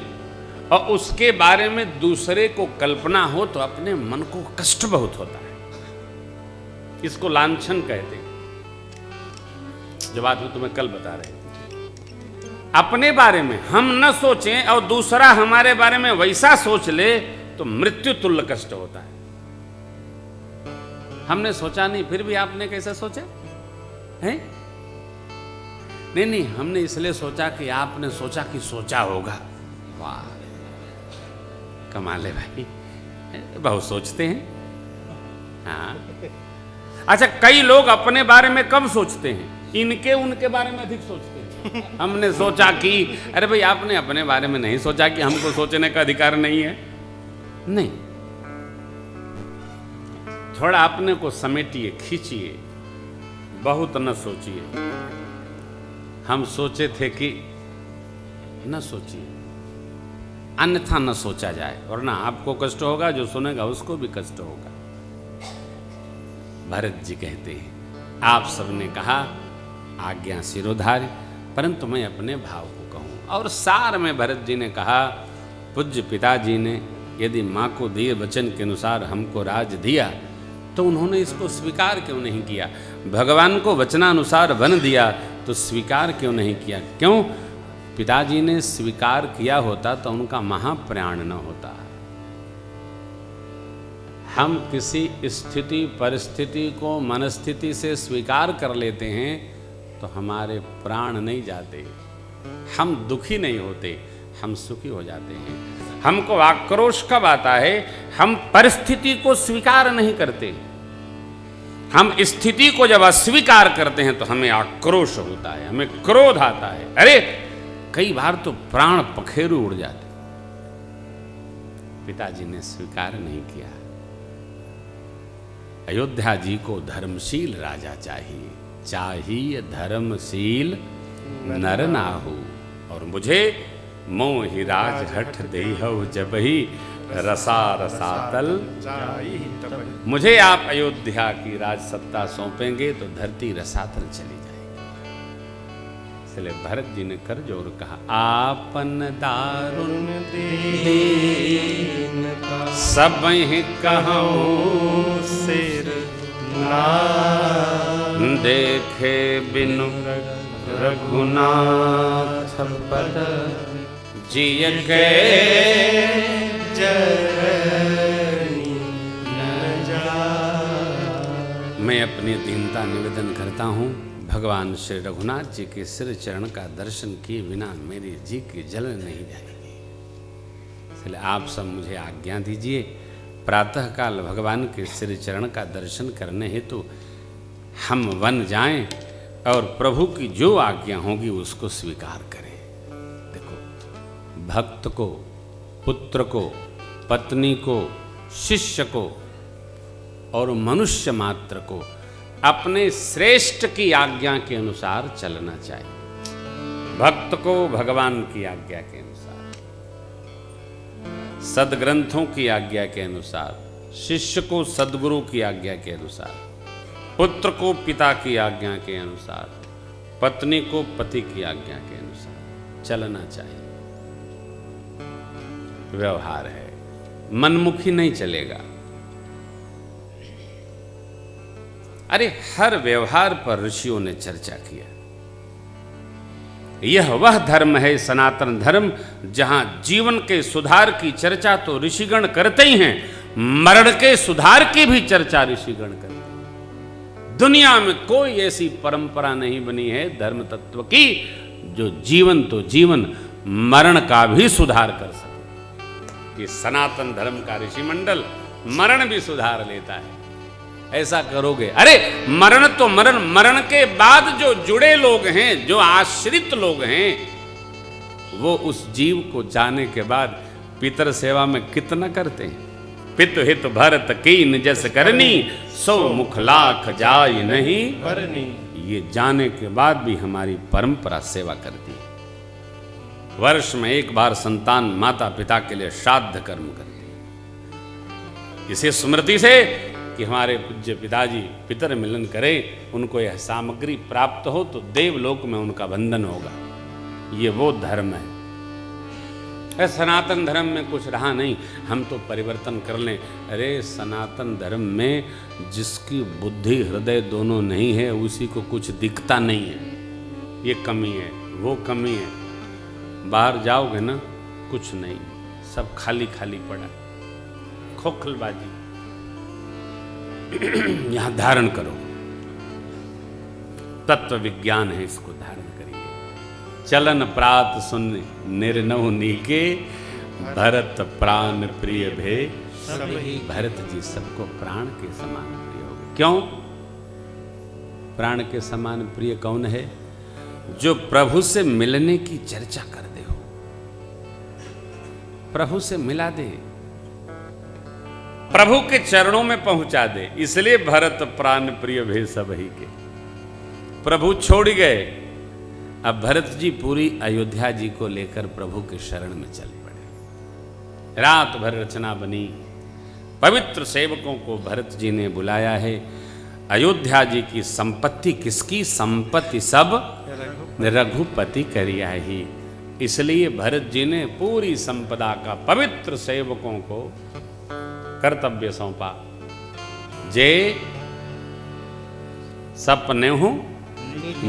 और उसके बारे में दूसरे को कल्पना हो तो अपने मन को कष्ट बहुत होता है। इसको लांछन कहते हैं, जो बात मैं तुम्हें कल बता रहे थे। अपने बारे में हम न सोचें और दूसरा हमारे बारे में वैसा सोच ले तो मृत्यु तुल्य कष्ट होता है। हमने सोचा नहीं, फिर भी आपने कैसे सोचा है? नहीं, हमने इसलिए सोचा कि आपने सोचा कि सोचा होगा। वाह, कमाल है भाई, बहुत सोचते हैं। हाँ, अच्छा, कई लोग अपने बारे में कम सोचते हैं, इनके उनके बारे में अधिक सोचते हैं। हमने सोचा कि, अरे भाई आपने अपने बारे में नहीं सोचा कि हमको सोचने का अधिकार नहीं है। नहीं, थोड़ा अपने को समेटिए, खींचिए, बहुत न सोचिए। हम सोचे थे कि न सोचिए, अन्यथा न सोचा जाए, वरना आपको कष्ट होगा, जो सुनेगा उसको भी कष्ट होगा। भरत जी कहते हैं, आप सबने कहा आज्ञा सिरोधार्य, परंतु मैं अपने भाव को कहूं। और सार में भरत जी ने कहा, पूज्य पिताजी ने यदि माँ को दिए वचन के अनुसार हमको राज दिया तो उन्होंने इसको स्वीकार क्यों नहीं किया? भगवान को वचनानुसार वन दिया तो स्वीकार क्यों नहीं किया? क्यों? पिताजी ने स्वीकार किया होता तो उनका महाप्राण न होता। हम किसी स्थिति परिस्थिति को मनस्थिति से स्वीकार कर लेते हैं तो हमारे प्राण नहीं जाते, हम दुखी नहीं होते, हम सुखी हो जाते हैं। हमको आक्रोश कब आता है? हम परिस्थिति को स्वीकार नहीं करते। हम स्थिति को जब अस्वीकार करते हैं तो हमें आक्रोश होता है, हमें क्रोध आता है। अरे कई बार तो प्राण पखेरु उड़ जाते। पिताजी ने स्वीकार नहीं किया। अयोध्या जी को धर्मशील राजा चाहिए, चाहिए धर्मशील नर नाहु। और मुझे मोहि राज हठ देहु जबहि रसा रसातल। मुझे आप अयोध्या की राज सत्ता सौंपेंगे तो धरती रसातल चली जाएगी। इसलिए भरत जी ने कर जोर कहा, आपन दारुण दीन सबहि कहूं सिर नाथ। देखे बिनु रघुनाथ पद जिय के जरनी न जाय। मैं अपनी दीनता निवेदन करता हूँ, भगवान श्री रघुनाथ जी के सिर चरण का दर्शन किए बिना मेरी जी की जल नहीं जाएगी। इसलिए आप सब मुझे आज्ञा दीजिए, प्रातःकाल भगवान के सिर चरण का दर्शन करने हेतु हम वन जाएं और प्रभु की जो आज्ञा होगी उसको स्वीकार करें। देखो, भक्त को, पुत्र को, पत्नी को, शिष्य को और मनुष्य मात्र को अपने श्रेष्ठ की आज्ञा के अनुसार चलना चाहिए। भक्त को भगवान की आज्ञा के अनुसार, सदग्रंथों की आज्ञा के अनुसार, शिष्य को सदगुरु की आज्ञा के अनुसार, पुत्र को पिता की आज्ञा के अनुसार, पत्नी को पति की आज्ञा के अनुसार चलना चाहिए। व्यवहार है, मनमुखी नहीं चलेगा। अरे हर व्यवहार पर ऋषियों ने चर्चा किया। यह वह धर्म है सनातन धर्म जहां जीवन के सुधार की चर्चा तो ऋषिगण करते ही हैं, मरण के सुधार की भी चर्चा ऋषिगण करते हैं। दुनिया में कोई ऐसी परंपरा नहीं बनी है धर्म तत्व की जो जीवन तो जीवन मरण का भी सुधार कर सके। ये सनातन धर्म का ऋषि मंडल मरण भी सुधार लेता है। ऐसा करोगे, अरे मरण तो मरण, मरण के बाद जो जुड़े लोग हैं, जो आश्रित लोग हैं, वो उस जीव को जाने के बाद पितर सेवा में कितना करते हैं। पित हित भरत कीन जस करनी, सो मुख लाख जाय नहीं भरनी। ये जाने के बाद भी हमारी परंपरा सेवा करती है। वर्ष में एक बार संतान माता पिता के लिए श्राद्ध कर्म करती है, इसे स्मृति से कि हमारे पूज्य पिताजी पितर मिलन करें, उनको यह सामग्री प्राप्त हो तो देवलोक में उनका बंधन होगा। ये वो धर्म है। सनातन धर्म में कुछ रहा नहीं, हम तो परिवर्तन कर लें। अरे सनातन धर्म में जिसकी बुद्धि हृदय दोनों नहीं है उसी को कुछ दिखता नहीं है। ये कमी है, वो कमी है। बाहर जाओगे ना, कुछ नहीं, सब खाली खाली पड़ा, खोखलबाजी। यहां धारण करो, तत्व विज्ञान है, इसको धारण करिए। चलन प्रात सुन निर्नव नीके, भरत प्राण प्रिय भे सबही। भरत जी सबको प्राण के समान प्रिय हो गए। क्यों प्राण के समान प्रिय कौन है? जो प्रभु से मिलने की चर्चा कर दे हो, प्रभु से मिला दे, प्रभु के चरणों में पहुंचा दे। इसलिए भरत प्राण प्रिय भे सबही के। प्रभु छोड़ गए, अब भरत जी पूरी अयोध्या जी को लेकर प्रभु के शरण में चल पड़े। रात भर रचना बनी, पवित्र सेवकों को भरत जी ने बुलाया है। अयोध्या जी की संपत्ति किसकी? संपत्ति सब रघुपति करिया ही। इसलिए भरत जी ने पूरी संपदा का पवित्र सेवकों को कर्तव्य सौंपा। जे सपने हूं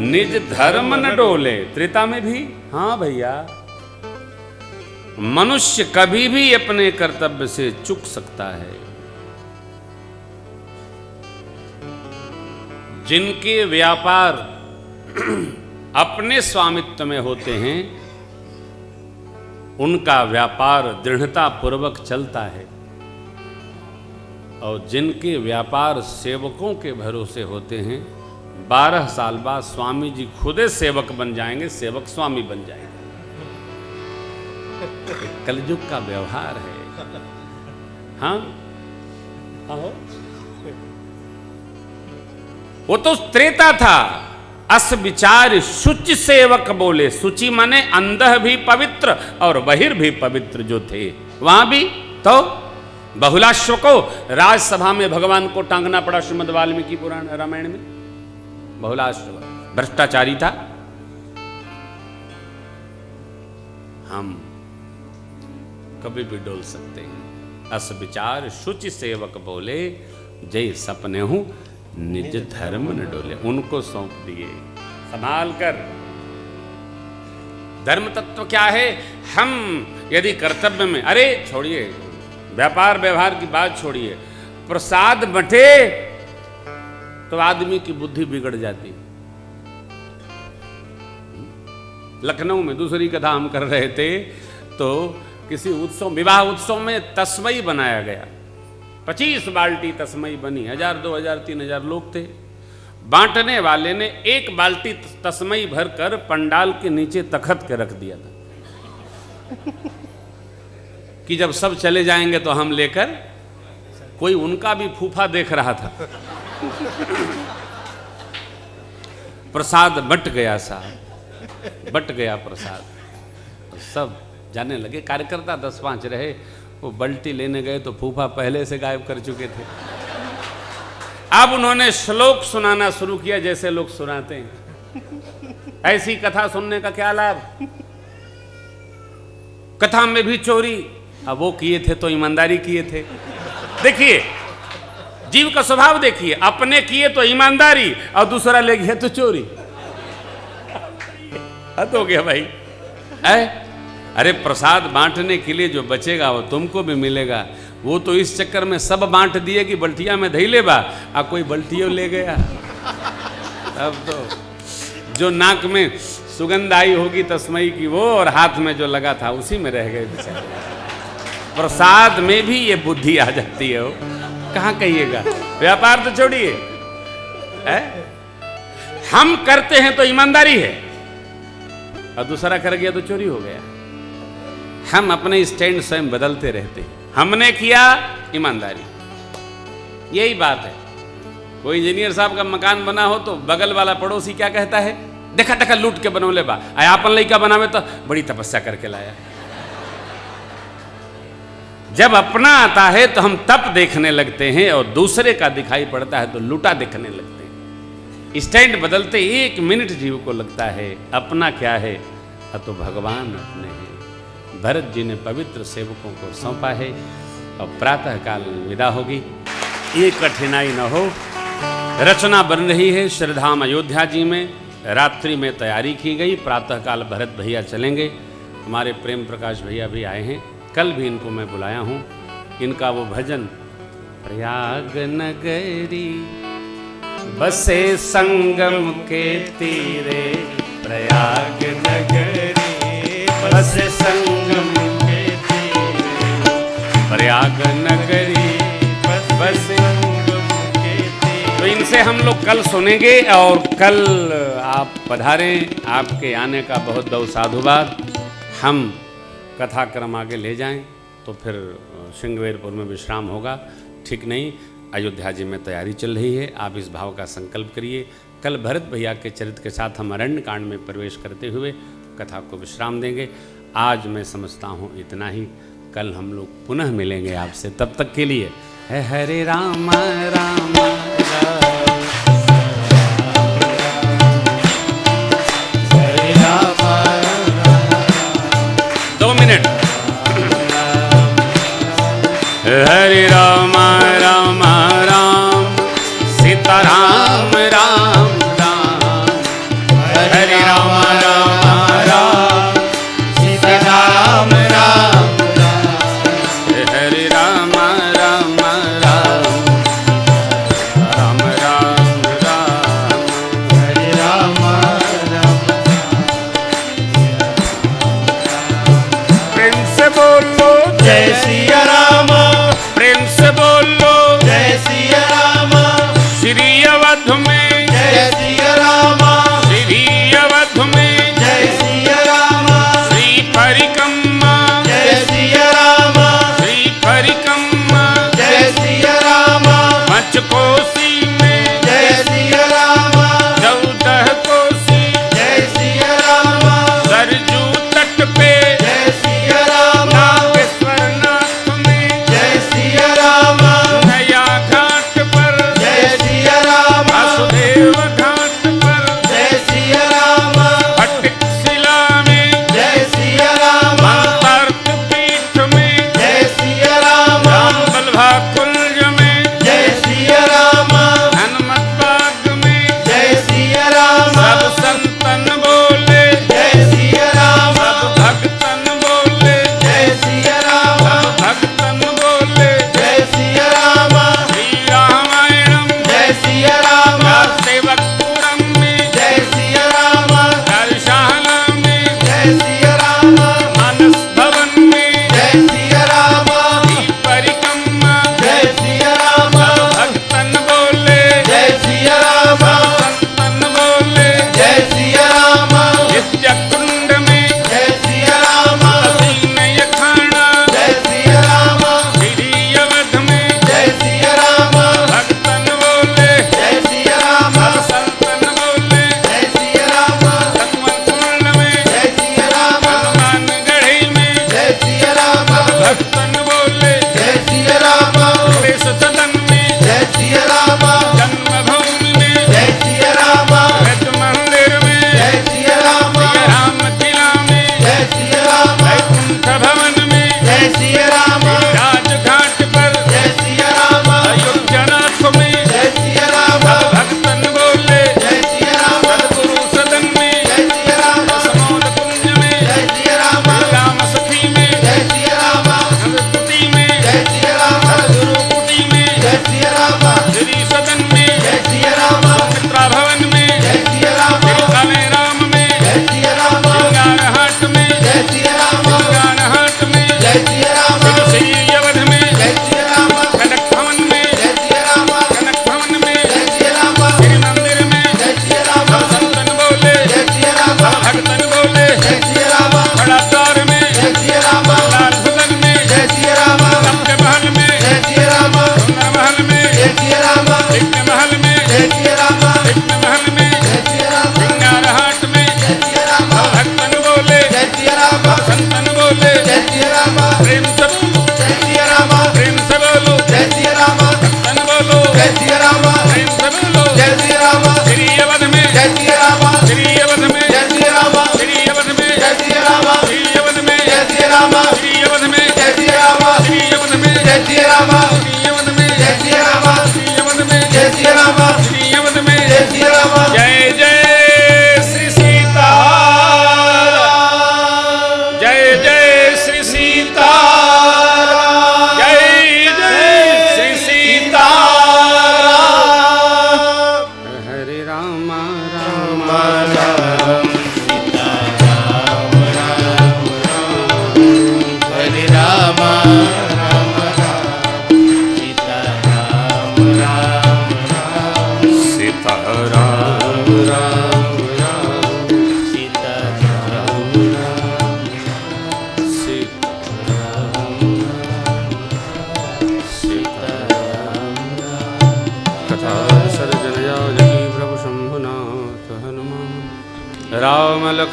निज धर्म न डोले। त्रेता में भी, हाँ भैया, मनुष्य कभी भी अपने कर्तव्य से चूक सकता है। जिनके व्यापार अपने स्वामित्व में होते हैं उनका व्यापार दृढ़ता पूर्वक चलता है, और जिनके व्यापार सेवकों के भरोसे होते हैं 12 साल बाद स्वामी जी खुदे सेवक बन जाएंगे, सेवक स्वामी बन जाएंगे। कलयुग का व्यवहार है। हाँ, वो तो त्रेता था। अस विचार शुचि सेवक बोले। शुचि माने अंदर भी पवित्र और बहिर भी पवित्र जो थे। वहां भी तो बहुलाश्व को राजसभा में भगवान को टांगना पड़ा। श्रीमद् वाल्मीकि पुराण रामायण में बहुलाश्व भ्रष्टाचारी था। हम कभी भी डोल सकते हैं। अस विचार शुचि सेवक बोले, जय सपने हूं निज धर्म न डोले। उनको सौंप दिए, संभाल कर। धर्म तत्व क्या है? हम यदि कर्तव्य में, अरे छोड़िए व्यापार व्यवहार की बात छोड़िए, प्रसाद बंटे तो आदमी की बुद्धि बिगड़ जाती। लखनऊ में दूसरी कथा हम कर रहे थे तो किसी उत्सव, विवाह उत्सव में तस्मई बनाया गया। 25 बाल्टी तस्मई बनी, 1000, 2000, 3000 लोग थे। बांटने वाले ने 1 बाल्टी तस्मई भरकर पंडाल के नीचे तखत के रख दिया था कि जब सब चले जाएंगे तो हम लेकर कोई उनका भी फूफा देख रहा था। प्रसाद बट गया साहब, बट गया प्रसाद। तो सब जाने लगे, कार्यकर्ता 10-5 रहे, वो बल्टी लेने गए तो फूफा पहले से गायब कर चुके थे। अब उन्होंने श्लोक सुनाना शुरू किया जैसे लोग सुनाते हैं। ऐसी कथा सुनने का क्या लाभ, कथा में भी चोरी। अब वो किए थे तो ईमानदारी किए थे। देखिए जीव का स्वभाव देखिए, अपने किए तो ईमानदारी और दूसरा ले गया तो चोरी। हद हो गया भाई। अरे प्रसाद बांटने के लिए जो बचेगा वो तुमको भी मिलेगा। वो तो इस चक्कर में सब बांट दिए कि बल्टिया में धई लेबा, आ कोई बल्टियों ले गया। अब तो जो नाक में सुगंध आई होगी तस्मई की वो, और हाथ में जो लगा था उसी में रह गए बेचारे। प्रसाद में भी ये बुद्धि आ जाती है। वो कहाँ कहिएगा, व्यापार तो छोड़िए, हम करते हैं तो ईमानदारी है और दूसरा कर गया तो चोरी हो गया। हम अपने स्टैंड स्वयं बदलते रहते हैं। हमने किया ईमानदारी, यही बात है। कोई इंजीनियर साहब का मकान बना हो तो बगल वाला पड़ोसी क्या कहता है, देखा देखा लूट के बनौले बा, आपन लइका बनावे तो बड़ी तपस्या करके लाया। जब अपना आता है तो हम तप देखने लगते हैं और दूसरे का दिखाई पड़ता है तो लूटा देखने लगते हैं। स्टैंड बदलते 1 मिनट जीव को लगता है अपना क्या है, तो भगवान अपने हैं। भरत जी ने पवित्र सेवकों को सौंपा है और प्रातः काल विदा होगी। ये कठिनाई न हो। रचना बन रही है श्रीधाम अयोध्या जी में, रात्रि में तैयारी की गई। प्रातः काल भरत भैया चलेंगे, हमारे प्रेम प्रकाश भैया भी आए हैं, कल भी इनको मैं बुलाया हूँ। इनका वो भजन, प्रयाग नगरी बसे संगम के तीरे, प्रयाग नगरी बसे संगम के तीरे, प्रयाग नगरी बसे संगम के तीरे। तो इनसे हम लोग कल सुनेंगे और कल आप पधारें। आपके आने का बहुत बहुत साधुवाद। हम कथाक्रम आगे ले जाएं तो फिर श्रृंगवेरपुर में विश्राम होगा, ठीक नहीं। अयोध्या जी में तैयारी चल रही है, आप इस भाव का संकल्प करिए। कल भरत भैया के चरित्र के साथ हम अरण्य कांड में प्रवेश करते हुए कथा को विश्राम देंगे। आज मैं समझता हूँ इतना ही, कल हम लोग पुनः मिलेंगे आपसे। तब तक के लिए है हरे राम राम राम। 2 मिनट। हरे राम राम राम, सीता राम राम राम, हरे राम राम राम, सीता राम राम राम, हरे राम राम राम, राम राम राम, हरे राम राम। प्रेम से बोलो जय सिया राम, प्रेम से बोलो जय सिया राम। श्री अवध में जय सिया राम, श्री अवध में जय सिया राम। श्री परिक्रमा जय सिया राम, श्री परिक्रमा जय सिया राम। पंचकोशी में जय सिया राम, 14 कोशी जय सिया राम। सरजू तट पे जय सिया राम, नागेश्वर नाथ में जय सिया राम। नया घाट पर जय सिया राम, वासुदेव घाट पर जय सिया राम। फटिक शिला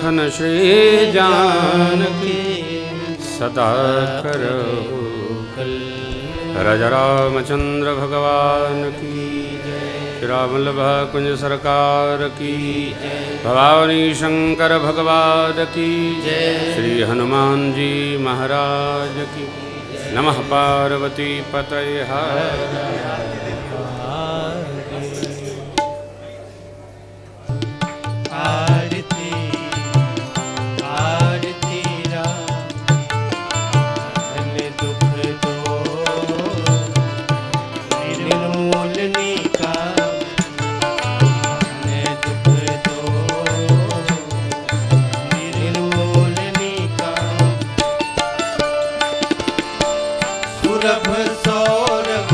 दर्शन श्री जानकी सदा करो राजा रामचंद्र भगवान की जय। राम वल्लभा कुंज सरकार की भवानी शंकर भगवान की जय। श्री हनुमान जी महाराज की नमः। पार्वती पतये हर आरती आरती राम धन दुख दो निर्मूलनी का धन दुख दो निर्मूलनी का सुरभ सौरभ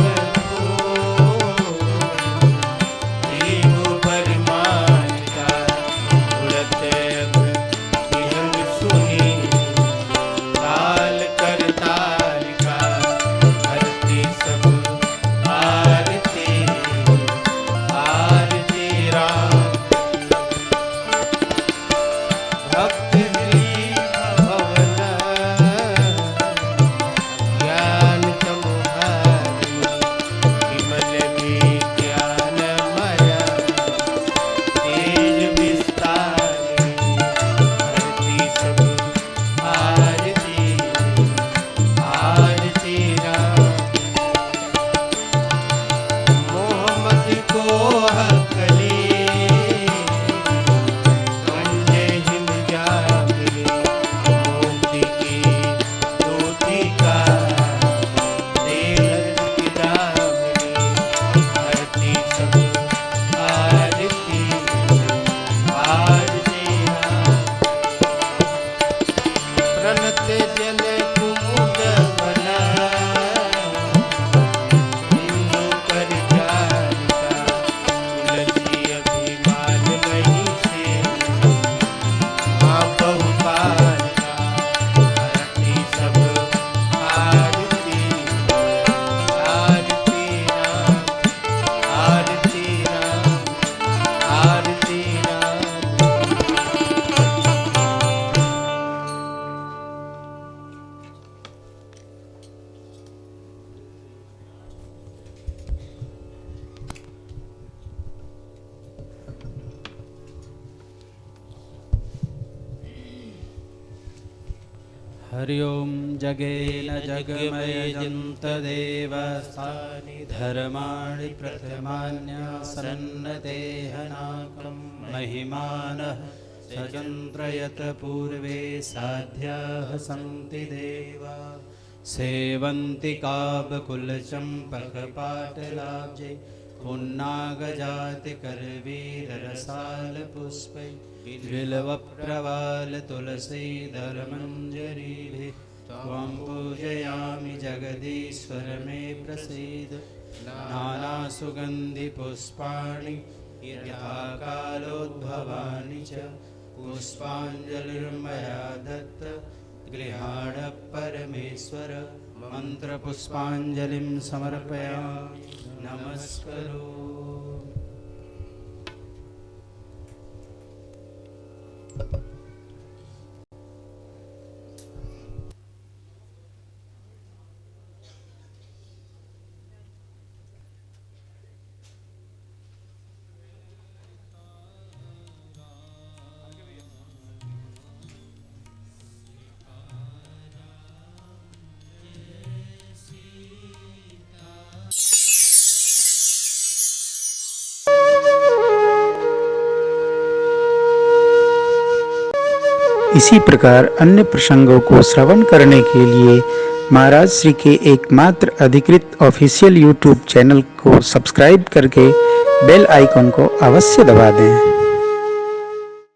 हरि ओं जगेन जगमयजन्तदेवस्थानि धर्माणि प्रथमान्यासन्नतेहनाकं महिमानः सचन्द्रयत पूर्वे साध्याः सन्ति देवा सेवन्ति काबकुलचम्पकपाटलाब्जे पुन्नागजातिकरवीररसालपुष्पै बिल्वप्रवाल तुलसीदलमञ्जरीभिः त्वां पूजयामि जगदीश्वर मे प्रसीद। नानासुगन्धिपुष्पाणि यथा कालोद्भवानि च पुष्पाञ्जलिर्मया दत्त गृहाण परमेश्वर। मन्त्रपुष्पाञ्जलिं समर्पयामि नमस्करो। इसी प्रकार अन्य प्रसंगों को श्रवण करने के लिए महाराज श्री के एकमात्र अधिकृत ऑफिशियल यूट्यूब चैनल को सब्सक्राइब करके बेल आइकन को अवश्य दबा दें।